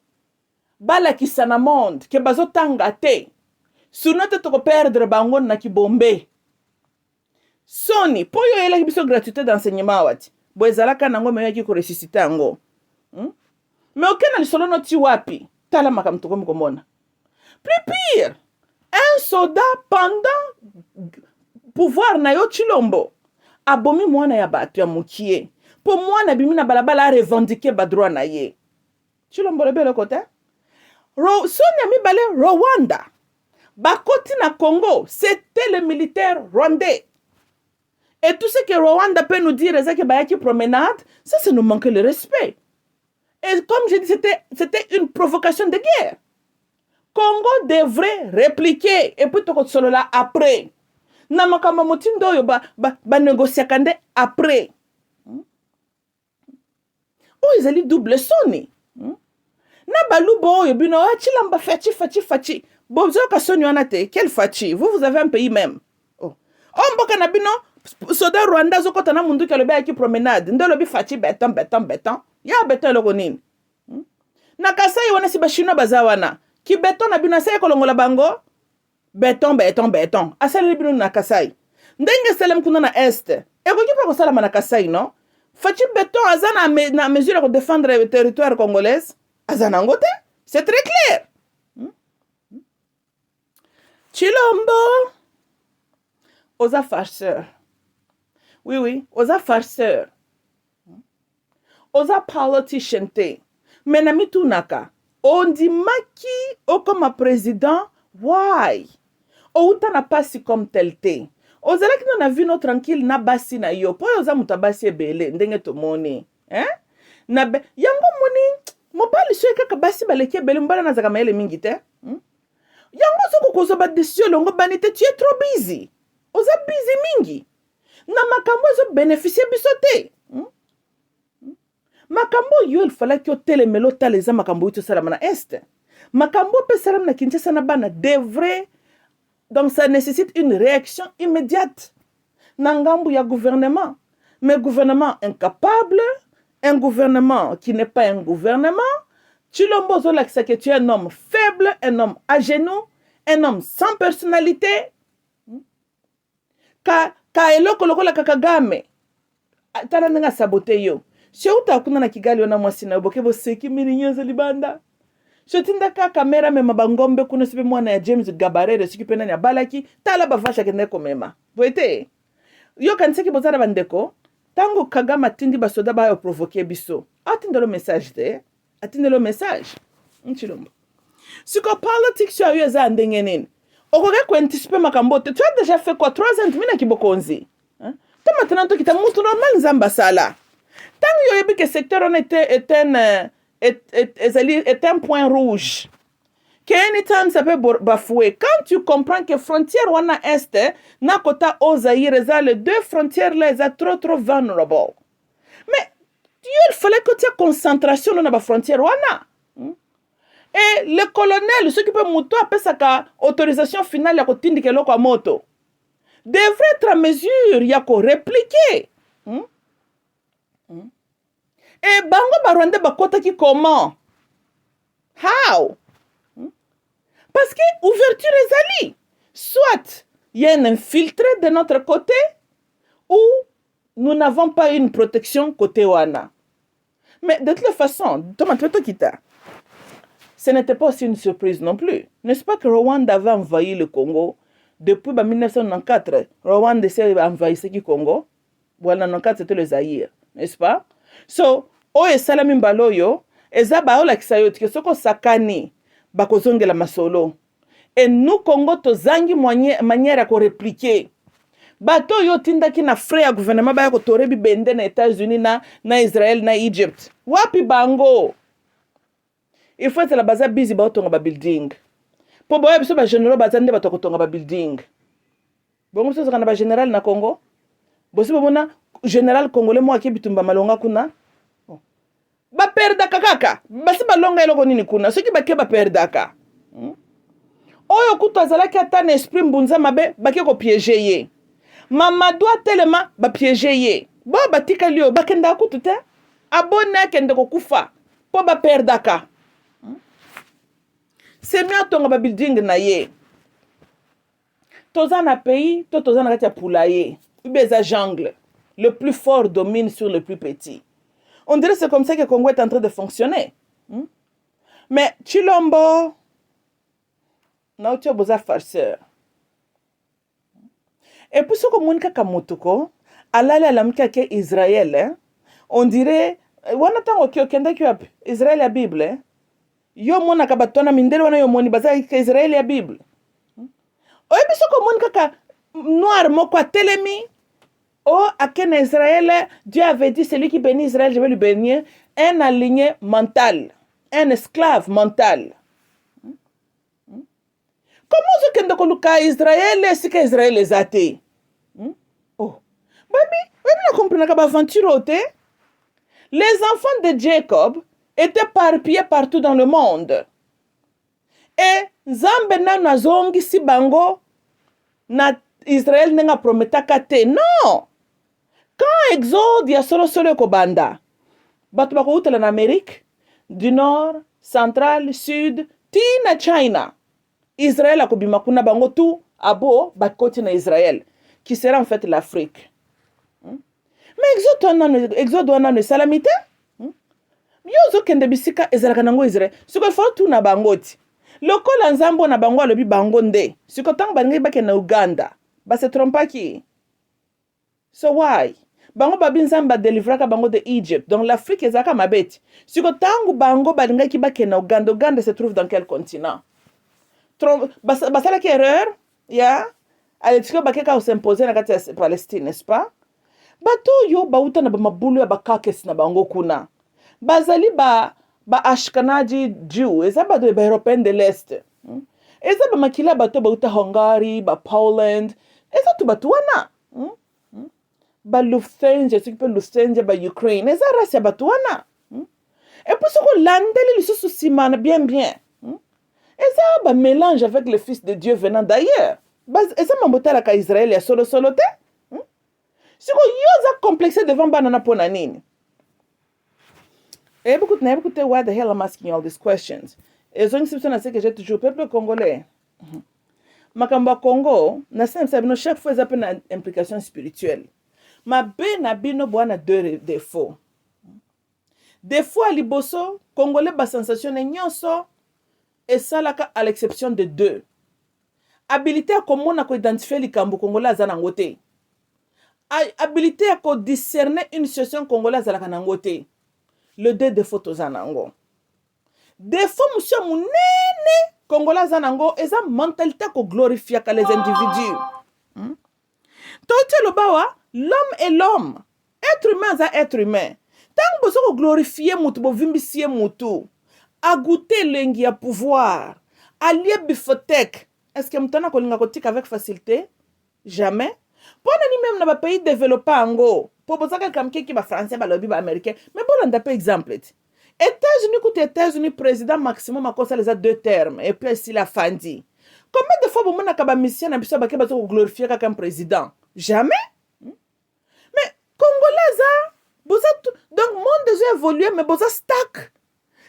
A: bala kisana monde ke bazotanga te. Sinon te toko perdre bango na kibombe. Soni po yo yela biso gratuité d'enseignement wati. Boezalaka nango meyo ki ko ressusciter ngo. Mais aucun lisolo noti wapi. Tala makamto ko mkomona. Plus pire, un soldat pendant pouvoir na yo Chilombo abomi mwana ya batu ya mukie. Po mwana bimi na balabala revendiquer ba droit na ye. Chilombo le belo côté. Sonia mibale Rwanda. Bakoti na Congo, c'était le militaire rwandais. Et tout ce que Rwanda peut nous dire, c'est que bayaki promenade, ça nous manque le respect. Et comme je dis, c'était une provocation de guerre. Congo devrait répliquer. Et puis, tout solo là après. Namakama motindo yo ba négocier kande après. Oh, ils allaient double sonner. Na balubo yo bino chilamba fachi. Bonzo ka soni wana te, quel fachi? Vous avez un pays même. Oh. Mboka na bino soda Rwanda zokota na mundu ke lobe ki promenade. Ndo lobi fachi béton. Ya béton lo konini. na Kasai wana si bashino baza wana ki beton na bino asali kolongola bango beton asali bino na Kasai ndenge salem kuna na este ekoki mpe kosalama na Kasai no faci beton aza na mesure ya kodefendre le territoire congolaise aza nango te c'est très clair. Chilombo oza farceur, oui oza farceur, oza politicien te me na mitunaka ondimaki okoma président why outa na pasi comme tel te ozalaki na vino tranquille na basi na yo po oza muta basi ebele ndenge tomoni yango moni mobali so kaka basi baleki ebele mbala na zaka mayele mingi te yango soko kozoba décision longo bani te tu es trop busy oza busy mingi na makambo ezo bénéficier biso te makambo yo il fallait que otelemelo tala eza makambo oyo tosalama na este makambo mpe salama na Kinshasa na bana devrait. Donc ça nécessite une réaction immédiate na ngambu ya gouvernement. Mais gouvernement incapable, un gouvernement qui n'est pas un gouvernement, Chilombo Zolakisa que tu es un homme faible, un homme à genoux, un homme sans personnalité. Ka eloko lokola kakagame. Tala nga sabote yo. Sheuta akuna na Kigali ona mwasi na boke bo seki mirinyoza libanda. Shotinda ka kamera mema bangombe kuna sipe mwana ya James Gabarere sikipena ya balaki tala bavasha kende komema. Boete. Yo kanseki bozara bandeko tango Kagama tindi basoda ba yo provoquer biso. Atindelo message te. Atindelo message. Nchilombo. Siko politics yo yo za ndenge nini. Okoke ko anticiper makambo te. Tu as déjà fait quoi 3 ans mina kibokonzi. Hein? Ta maintenant to kita mutu normal nzamba sala. Tango yo yebi que secteur on est un point rouge. Anytime ça peut bafouer. Quand tu comprends que frontière wana est, na kota o Zaïre, les deux frontières là, sont trop vulnerable. Mais il fallait que tu aies concentration dans la frontière wana. Et le colonel, ceux qui peuvent mouto après sa autorisation finale ya kotindi ke loko moto, devrait être en mesure ya ko répliquer. Et bango barwande bakota ki comment? How? Parce que ouverture est ali. Soit il y a un infiltré de notre côté ou nous n'avons pas une protection côté Wana. Mais de toute façon, ce n'était pas aussi une surprise non plus. N'est-ce pas que Rwanda avait envahi le Congo depuis 1994? Rwanda s'est envahi le Congo. Voilà, 1994 c'était le Zaïre. N'est-ce pas? So, oye salami mbaloyo, eza baola kisayot, ke soko sakani, bakozonge la masolo. Et nous, Congo, tozangi manière à répliquer. Bato yo tindaki na frais ya gouvernement ba ya kotorebi bende na États-Unis na Israël na Egypt. Wapi bango? Il faut être la base busy ba otonga ba building. Po boya biso ba généraux bazande ba tokotonga ba building. Bongo so kana ba général na Congo. Bosi bomona général congolais mo akibitumba malonga kuna. Ba perdaka kaka. Basi balonga eloko nini kuna. Soki ba ke ba perdaka. Oyo kuto azalaki ata na esprit mbunza mabe bake ko piéger ye. Mamadou tellement ba piéger ye. Bo batika lio bakenda kutu te. Abona kende ko kufa. Po ba perdaka. C'est mieux tonga ba building na ye. Toza na pays, toza na kati ya poulailler. Ubeza jungle. Le plus fort domine sur le plus petit. On dirait que c'est comme ça que le Congo est en train de fonctionner. Mais Chilombo, na uti oboza farceur. Et puis ce que mon kaka motoko, alale alamika ke Israël, on dirait wana tango ki okenda ki wapi Israël ya Bible. Yo mona ka batona mindele wana yo moni baza ke Israël ya Bible. Oye biso ko mon kaka noir moko atelemi. Oh, à quel Israël, Dieu avait dit, celui qui bénit Israël, je vais lui bénir, un aligné mental, un esclave mental. Comment est-ce que nous avons Israël, c'est qu'Israël est athée? Oh, baby, vous comprenez que l'aventure, les enfants de Jacob étaient éparpillés partout dans le monde. Et Zambena nazongi si bango na Israël n'a prometa kate. Non! Quand Exode, il y a solo kobanda. Batu bako utala en Amérique du Nord, central, sud, tina China. Israël akobima kuna bango tout abo bakoti na Israël, qui sera en fait l'Afrique. Mais exode wana ne salamité. Yozo kende bisika ezalaka nango Israël. Siko fa tout na bangoti. Lokola nzambo na bango alobi bango nde. Siko tango balingi bake na Uganda. Ba se trompaki. So why? Bango babi nzamba delivraka bango de Egypt. Donc l'Afrique ezaka mabeti. Siko tango bango balingi bake na Uganda. Uganda se trouve dans quel continent? Basala ki erreur? Ya? Aletika bakeka ou s'imposer na kati ya Palestine, n'est-ce pas? Bato yo bauta na bamabulu ya bakakes na bango kuna. Bazali ba Ashkenazi Jew, eza ba Européen de l'Est. Eza ba makila bato bauta Hungary, ba Poland, eza tu batu wana. Ba Lufthansa, ceux qui peuvent Lufthansa, ba Ukraine, eza race ya batu wana. Et puis ce qu'on landeli lisusu simana bien. Eza ba mélange avec le Fils de Dieu venant d'ailleurs. Eza mambotala ka Israël ya solo te. Si ko yoza complexé devant banana pona nini. Écoutez, why the hell I'm asking all these questions? Et zone exception à ce que j'ai toujours peuple congolais. Makamba Congo, na sabino chaque fois ça une implication spirituelle. Ma na bino boana deux défauts. Des fois liboso congolais ba sensation nyonso et ça là à l'exception de deux. Habilité à comment ko identifier likambo congolais za nangote. Habilité à discerner une situation congolaise à la kanangote. Le deux défauts tozanango. Défaut monsieur munene congolais zanango eza mentalité ko glorifier les individus. Tote lo bawa l'homme est l'homme. Être humain za être humain. Tant boso ko glorifier mutu bo vimbisie mutu. A goûter lengi ya pouvoir. Allier bifotek. Est-ce que mtana ko linga kotika avec facilité? Jamais. Pour même dans les pays développés ango, pour ça que comme qui va français, ba lobby ba américain, mais bon on a exemple. États-Unis président maximum à cause les deux termes et puis si la fandi. Combien de fois vous m'avez kaba mission na biso ba ke ba glorifier comme président? Jamais. Mais Congolais ça, donc monde déjà évolué mais boza stack.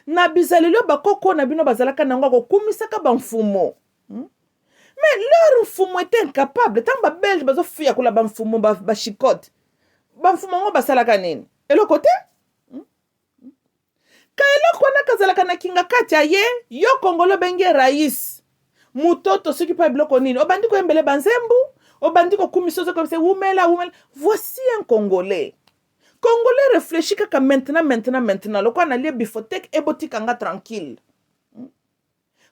A: Na bizalelo ba koko na bino bazalaka nango ko kumisaka ba mfumo. Mais leur mfumo était incapable. Tant que les Belges bazo fuya kula ba mfumo ba chicote. Ba mfumo ngo basalaka nini? Et le côté? Ka eloko wana kazalaka na kinga kati aye, yo Congolo benge rais. Mutoto ceux qui pas biloko nini? Obandi ko embele banzembu, obandi ko kumisozo comme c'est wumela. Voici un Congolais. Congolais réfléchit kaka maintenant. Loko na lie bifotek e botikanga tranquille.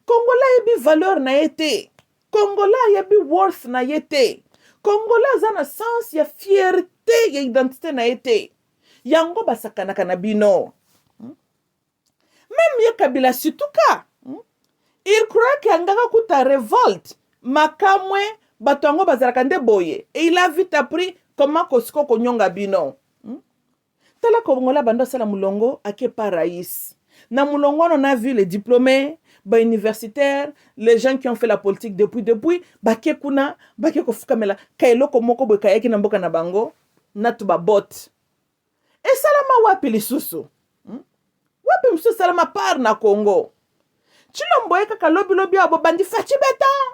A: Congolais ebi valeur na été. Congolais yabi worth na yete. Congolais a un sens ya fierté ya identité na yete. Yango basakana kanabino. Même ya Kabila situka. Il croit que angaka kuta révolte. Makamwe batongo bazarakande boye. Et il a vite appris comment kosiko konyonga bino. Tala Congolais bando sala mulongo ake pa rais. Na mulongo on a vu les diplômés, ba universitaires, les gens qui ont fait la politique depuis bake kuna bake ko fukamela kaelo ko moko boy kayaki na mboka na bango natu ba bot. Et salama wapi lisusu? Wapi msu salama par na Congo? Chilomboye kaka lobi abo bandi fachi béton.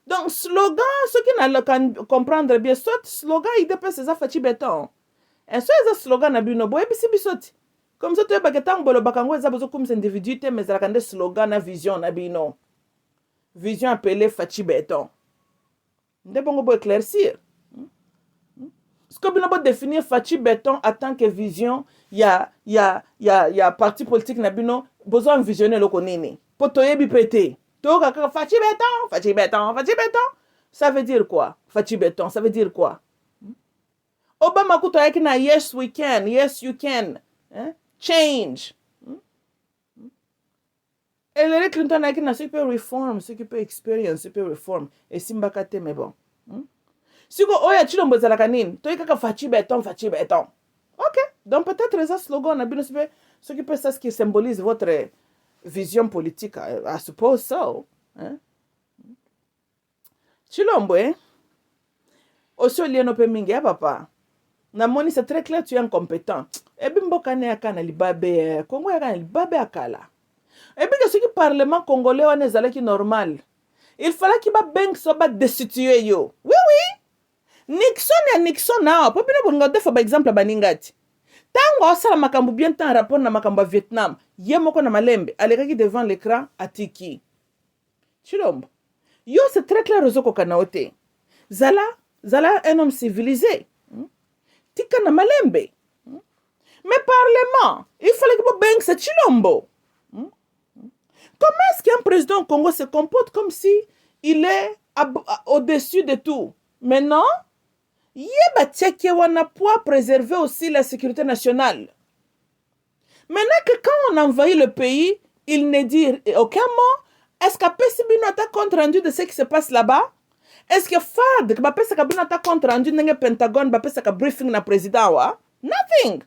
A: Donc slogan ceux qui n'ont comprendre bien soit slogan il dépasse ça fachi béton. Et soit slogan na bino boye bisoti. Comme ça, tu as dit bolo bakango eza bozo comme individu te mais la slogan na vision na bino. Vision appelée Fachi Béton. Nde bongo bo éclaircir. Ce que bino bo définir Fachi Béton en tant que vision, ya parti politique na bino besoin visionner loko nini. Poto yebi pété. To kaka Fachi Béton. Ça veut dire quoi? Fachi Béton, ça veut dire quoi? Obama kuto yaki na yes we can, yes you can. Change. Et le Clinton a dit ce qui peut reform, ce qui peut experience, ce qui peut reform. Et Simbaka te mais bon. Si vous avez dit que vous avez dit que Fachi Béton. Ok. Donc peut-être ce slogan, ce qui peut ça qui symbolise votre vision politique. I suppose so. Chilombo, aussi au lieu de papa. Namoni c'est très clair, tu es incompétent. Et bien, Mbokane Akana Libabe, Congo Akana Libabe Akala. Et bien, ce qui parlement congolais, on est allé qui normal. Il fallait qu'il y soit destitué yo. Oui, oui. Nixon na. Pas bien bon regarder par exemple Baningati. Tango osala makambu bien temps rapport na makambu Vietnam. Ye moko na malembe. Alekaki devant l'écran atiki. Chilombo. Yo c'est très clair aux okokanaote. Zala un homme civilisé. Tika na malembe. Mais parlement, il fallait que Beng se Chilombo. Comment est-ce qu'un président au Congo se comporte comme si il est au-dessus de tout? Maintenant, Yeba Tchèque wana pour préserver aussi la sécurité nationale. Maintenant que quand on envahit le pays, il ne dit aucun mot. Est-ce que Pessibino a compte rendu de ce qui se passe là-bas? Est-ce que FAD, Bapesa Kabino a compte rendu de Pentagone, Bapesa ka briefing na président wa? Nothing.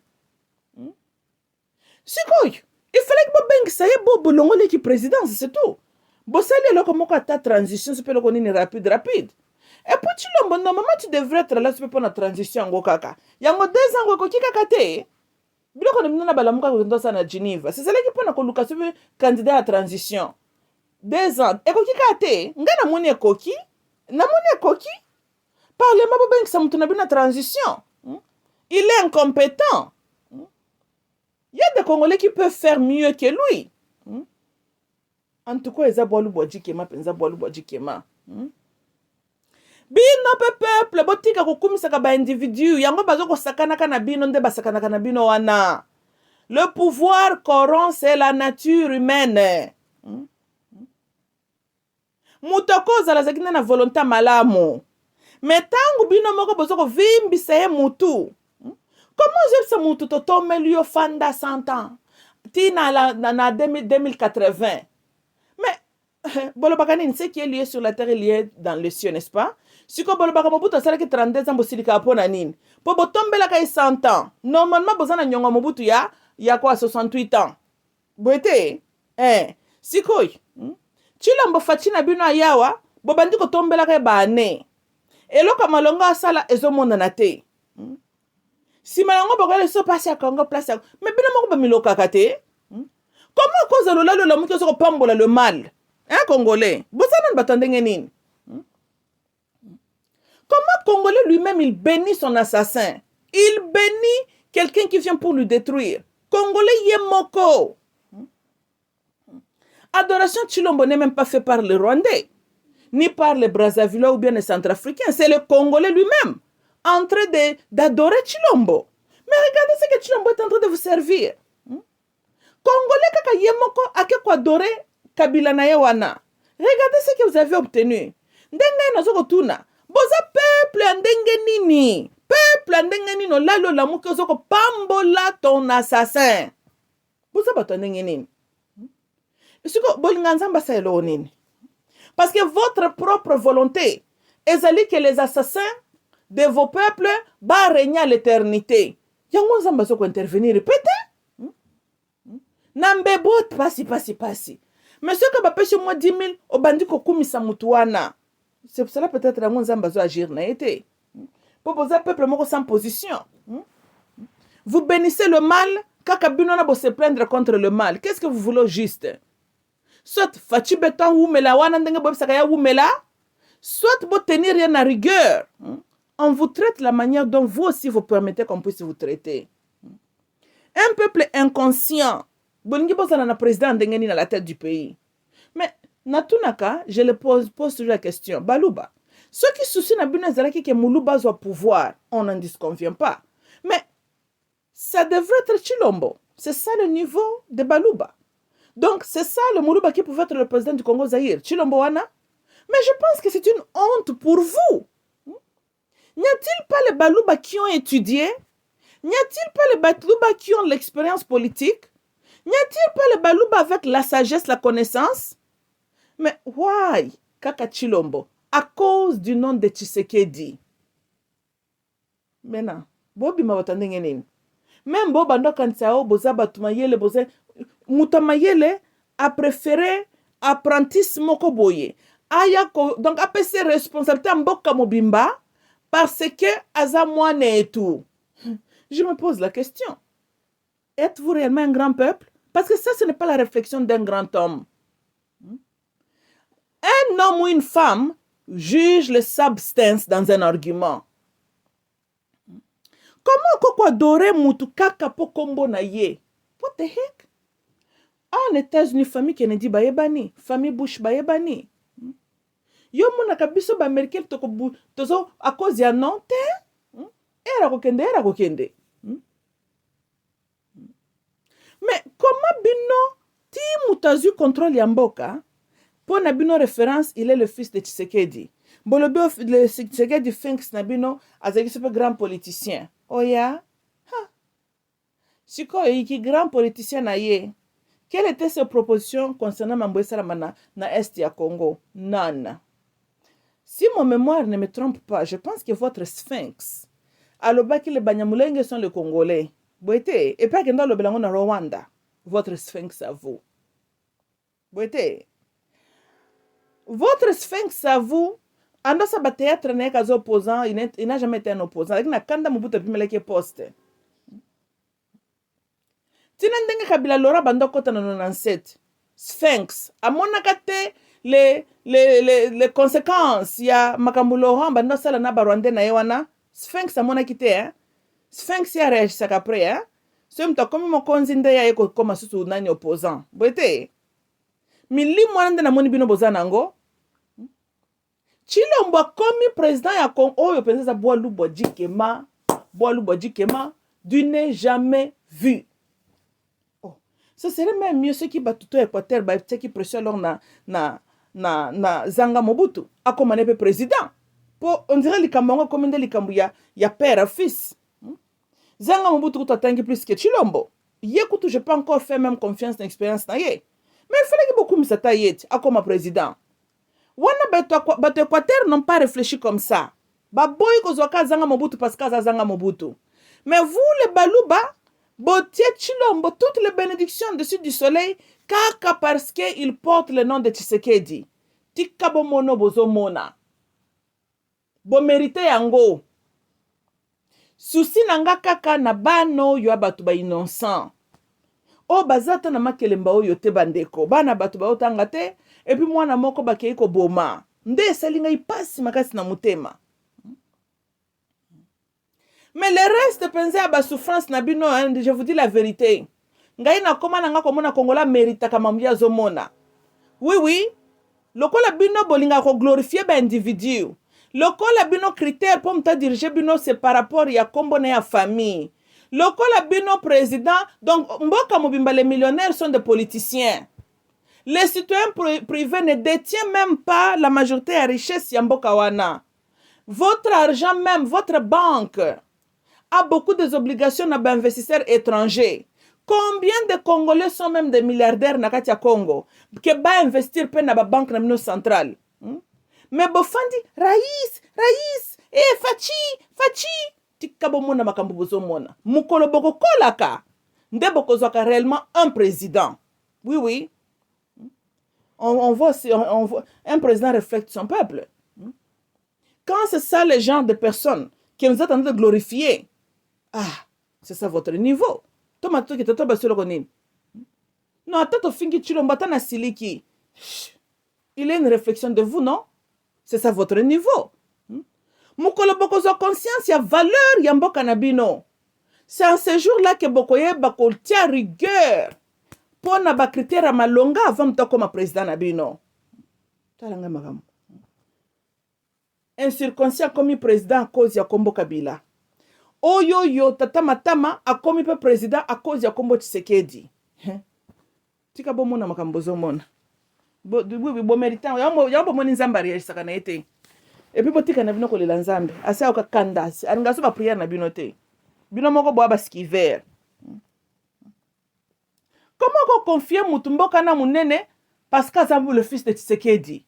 A: Sikoy, il fallait que Beng ça y est beau boulongo l'équipe présidence, c'est tout. Bossali alors comment ta transition, c'est pas le qu'on rapide. Et pour Chilombo, normalement tu devrais être là, tu peux prendre la transition en Gokaka. Yango 2 ans, Gokoki Kakate. Bilo qu'on est balamuka dans sa na Geneva. C'est celle qui prend la Lucas candidat à transition. 2 ans. Et Koki Kate, ngana moni koki, na moni koki. Parlement Beng ça mutuna bien la transition. Il est incompétent. Il y a des Congolais qui peuvent faire mieux que lui. En tout cas, ils ont boilu boadjikema, penza boilu boadjikema. Bino peuple, botika kukumisaka ba individu, yango bazo ko sakana kana bino nde basakana kana bino wana. Le pouvoir corrompt, c'est la nature humaine. Mutoko zala zakina na volonté malamu. Mais tangu bino moko bozo ko vimbisa ye mutu. Comment je sais mutu to tomelio fanda 100 ans? Tina na 2080. Mais bolobakani ce qui est lié sur la terre est lié dans le ciel, n'est-ce pas? Si ko bolobaka mobutu sala ki 32 ans bosilika apona nini? Po botombela kai 100 ans. Normalement bozana nyonga mobutu ya quoi 68 ans. Boete sikoy. Chilombo fatina bino ayawa bobandi ko tombela kai bane. Eloka malonga sala ezomona na te. Si malonga bokale so passe à Congo place mais bino moko ba miloka kate. Comment cause lo la muke so pambola le mal? Hein Congolais? Bozana batandenge nini? Comment Congolais lui-même il bénit son assassin? Il bénit quelqu'un qui vient pour le détruire. Congolais yemoko. Adoration Chilombo n'est même pas fait par les Rwandais, ni par les Brazzavillois ou bien les Centrafricains. C'est le Congolais lui-même en train d'adorer Chilombo. Mais regardez ce que Chilombo est en train de vous servir. Congolais kaka yemoko ake kwa adorer Kabila na yewana. Regardez ce que vous avez obtenu. Ndenge nazo tuna. Boza peuple ndenge nini? Peuple ndenge nini lalo la muke zoko pambola ton assassin. Boza bato ndenge nini? Siko bolinganzamba sa elo nini? Parce que votre propre volonté ezali que les assassins de vos peuples va régner à l'éternité. Yango nzamba zoko intervenir peut-être? Nambe bot pasi. Mais ce que bapeshe moi 10 000 au bandi ko kumisa mutuana. C'est pour cela peut-être yango nzamba zo agir na été. Pour poser peuple moko sans position. Vous bénissez le mal, kaka bino na bo se plaindre contre le mal. Qu'est-ce que vous voulez au juste? Soit fachi beton ou mela wana ndenge bo sakaya ou mela, soit bo tenir rien à rigueur. On vous traite la manière dont vous aussi vous permettez qu'on puisse vous traiter. Un peuple inconscient. Bolingi bozana na président ndengeni na la tête du pays. Mais natunaka, je le pose toujours la question. Baluba, ceux qui soucient na bino zalaki que Muluba soit pouvoir, on n'en disconvient pas. Mais ça devrait être Chilombo. C'est ça le niveau de Baluba. Donc c'est ça le Muluba qui pouvait être le président du Congo Zaïre. Chilombo wana. Mais je pense que c'est une honte pour vous. N'y a-t-il pas les Baluba qui ont étudié? N'y a-t-il pas les Baluba qui ont l'expérience politique? N'y a-t-il pas les Baluba avec la sagesse, la connaissance? Mais why, Kaka Chilombo? À cause du nom de Tshisekedi. Maintenant, Bobi Mawatandenge nini? Même Boba ndo kansao boza batumayele boza mutamayele a préféré apprenti moko boye. Ayako donc a ses responsabilités mboka mobimba parce que aza mwane et tout. Je me pose la question. êtes-vous réellement un grand peuple? Parce que ça, ce n'est pas la réflexion d'un grand homme. Un homme ou une femme juge le substance dans un argument. Comment koko adore mutu kaka po kombo na ye? What the heck? En États-Unis, famille Kennedy bayebani, famille Bush bayebani. Yo mona kabiso ba Americain toko tozo à cause ya non te? Era kokende. Mais comment bino ti mutazu contrôle ya mboka? Pour Nabino référence, il est le fils de Tshisekedi. Bolobe le Tshisekedi thinks Nabino as a grand politicien. Oh ya? Siko iki grand politicien na ye. Quelle était ses propositions concernant Mamboé Salamana na Est ya Congo? None. Si mon mémoire ne me trompe pas, je pense que votre sphinx, aloba que les Banyamulenge sont les Congolais. Boete, et pas que dans le Belango na Rwanda. Votre sphinx à vous. Boete. Votre sphinx à vous, ando sa ba théâtre n'est qu'à opposant, il n'a jamais été un opposant. Il n'a qu'à Mobutu Pimeleke poste. Tinandenge Kabila Lora Bandokota na 97. Sphinx. A monakate les conséquences. Ya Makambulo Hamba no sala na Barwande na yewana. Sphinx a monakite, hein. Sphinx ya réagissaka après, hein. So mta komi mokonzinde ya eko koma susu nani opposant. Boete. Mili mwanande na moni bino bozanango. Chilombo komi président ya Congo oyo penza Boalou Bodjikema du n'est jamais vu. Oh, ce serait même mieux ceux qui battent tout Équateur ba qui pression alors na Zanga Mobutu a comme un président. Pour on dirait likambo comme de likambo ya père à fils. Zanga Mobutu tout attendre plus que Chilombo. Yekutu je peux encore faire même confiance dans l'expérience na ye. Mais il fallait que beaucoup m'sata yet a comme président. Wana bato Équateur n'ont pas réfléchi comme ça. Baboy kozwaka Zanga Mobutu parce que Zanga Mobutu. Mais vous les Balouba, botier Chilombo toutes les bénédictions dessus du soleil kaka parce qu'il porte le nom de Tshisekedi. Tikabo mono bozo mona. Bo mérite yango. Souci nanga kaka na bano yo abatu ba innocent. O bazata na makelemba oyo te bandeko. Bana batu ba otanga te. Et puis moi na moko bakei ko boma. Nde salinga ipasi makasi na mutema. Mais le reste pensez à ba souffrance na bino, hein, je vous dis la vérité. Ngai na koma na nga komona Kongola mérita kamambia zomona. Oui. Lokola bino bolinga ko glorifier ba individu. Lokola bino critère pour mta diriger bino c'est par rapport ya kombo na ya famille. Lokola bino président, donc mboka mobimba les millionnaires sont des politiciens. Les citoyens privés ne détiennent même pas la majorité de la richesse Yamboka wana. Votre argent même, votre banque a beaucoup d'obligations à investisseurs étrangers. Combien de Congolais sont même des milliardaires na Katia Congo qui va investir pe na ba banque na mino centrale? Mais bofandi Raïs, Fachi, tikabo mona makambo bozo mona. Mukolo boko kolaka. Nde boko zoka réellement un président. Oui. On voit un président reflète son peuple. Quand c'est ça le genre de personnes qui nous attendent de glorifier, c'est ça votre niveau. Tomato qui te sur le ronin. Non, attends, fingi chilomba na siliki. Il est une réflexion de vous, non? C'est ça votre niveau. Mukolo boko zo conscience, ya valeur, ya mboka na bino. C'est en ce jour-là que bokoye bako tia rigueur. Pour na ba critère malonga avant mta comme président na bino. Talanga magam. Un circoncis comme président à cause ya Kombo Kabila. Oyo tata matama a commis président à cause ya Kombo Tshisekedi. Tika bomo na makambozo mona. Bo méritant yambo moni nzambari ya sakana ete. Et puis botika na bino ko lela nzambe. Asa ka kandasi. Aningaso ba prière na bino te. Bino moko bo abaskiver. Comment on confie Mutumboka na munene parce qu'Azamou le fils de Tshisekedi?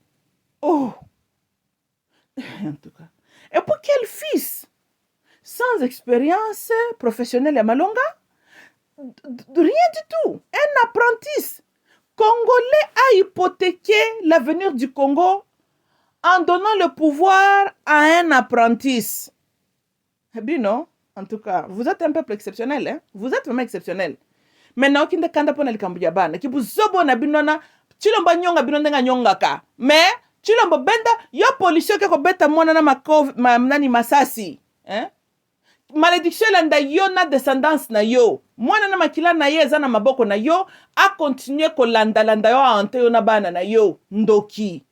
A: Oh! En tout cas. Et pour quel fils? Sans expérience professionnelle à Malonga? Rien du tout. Un apprenti congolais a hypothéqué l'avenir du Congo en donnant le pouvoir à un apprenti. Eh bien non, en tout cas, vous êtes un peuple exceptionnel. Hein? Vous êtes vraiment exceptionnel. maintenant okinde kanda pona likambo ya bana kibuzobo na binona chilombo nyonga binonde nga nyonga ka mais chilombo benda yo pollution ke ko beta mwana na nani masasi malédiction elanda yo na descendance na yo mwana na makila na ye eza na maboko na yo akontinue kolandalanda yo aante yo na bana na yo ndoki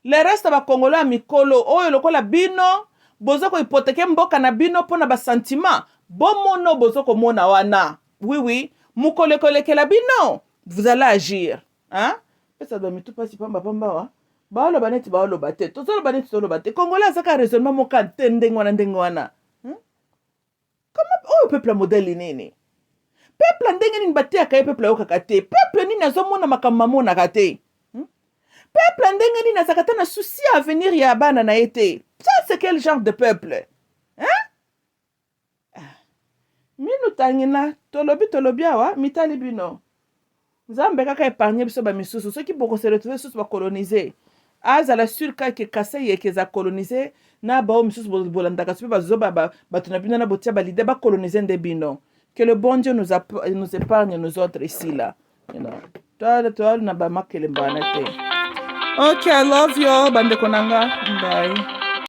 A: le reste bakongolo ya mikolo oyo lokola bino bozo kohypotheke mboka na bino mpona basentiment bomono bozo komona wana oui mukolekolekela bino vous allez agir pesa bamitu pasi pamba wa baoloba neti baoloba te tozoloba neti toloba te kongola azaka raisonnement moka te ndenge wana kama oyo peuple modèle nini peuple ndenge nini batiaka ye peuple ayokaka te peuple nini azomona makambo amonaka te peuple ndenge nini azalaka te na souci ya avenir ya bana na ye te ça c'est quel genre de peuple minu tangina tolobi awa mitali bino nzambe kaka épargne biso bamisusu soki bokose retrouve susu bacolonize azala sur kake kasai ekeza colonize na bao misusu bolandaka soki bazoba bato na bino na botia balide bacolonize nde bino que le bon Dieu nous épargne nous autres ici là toali na bamakele mbana te. Okay, I love you all bandeko nanga bye.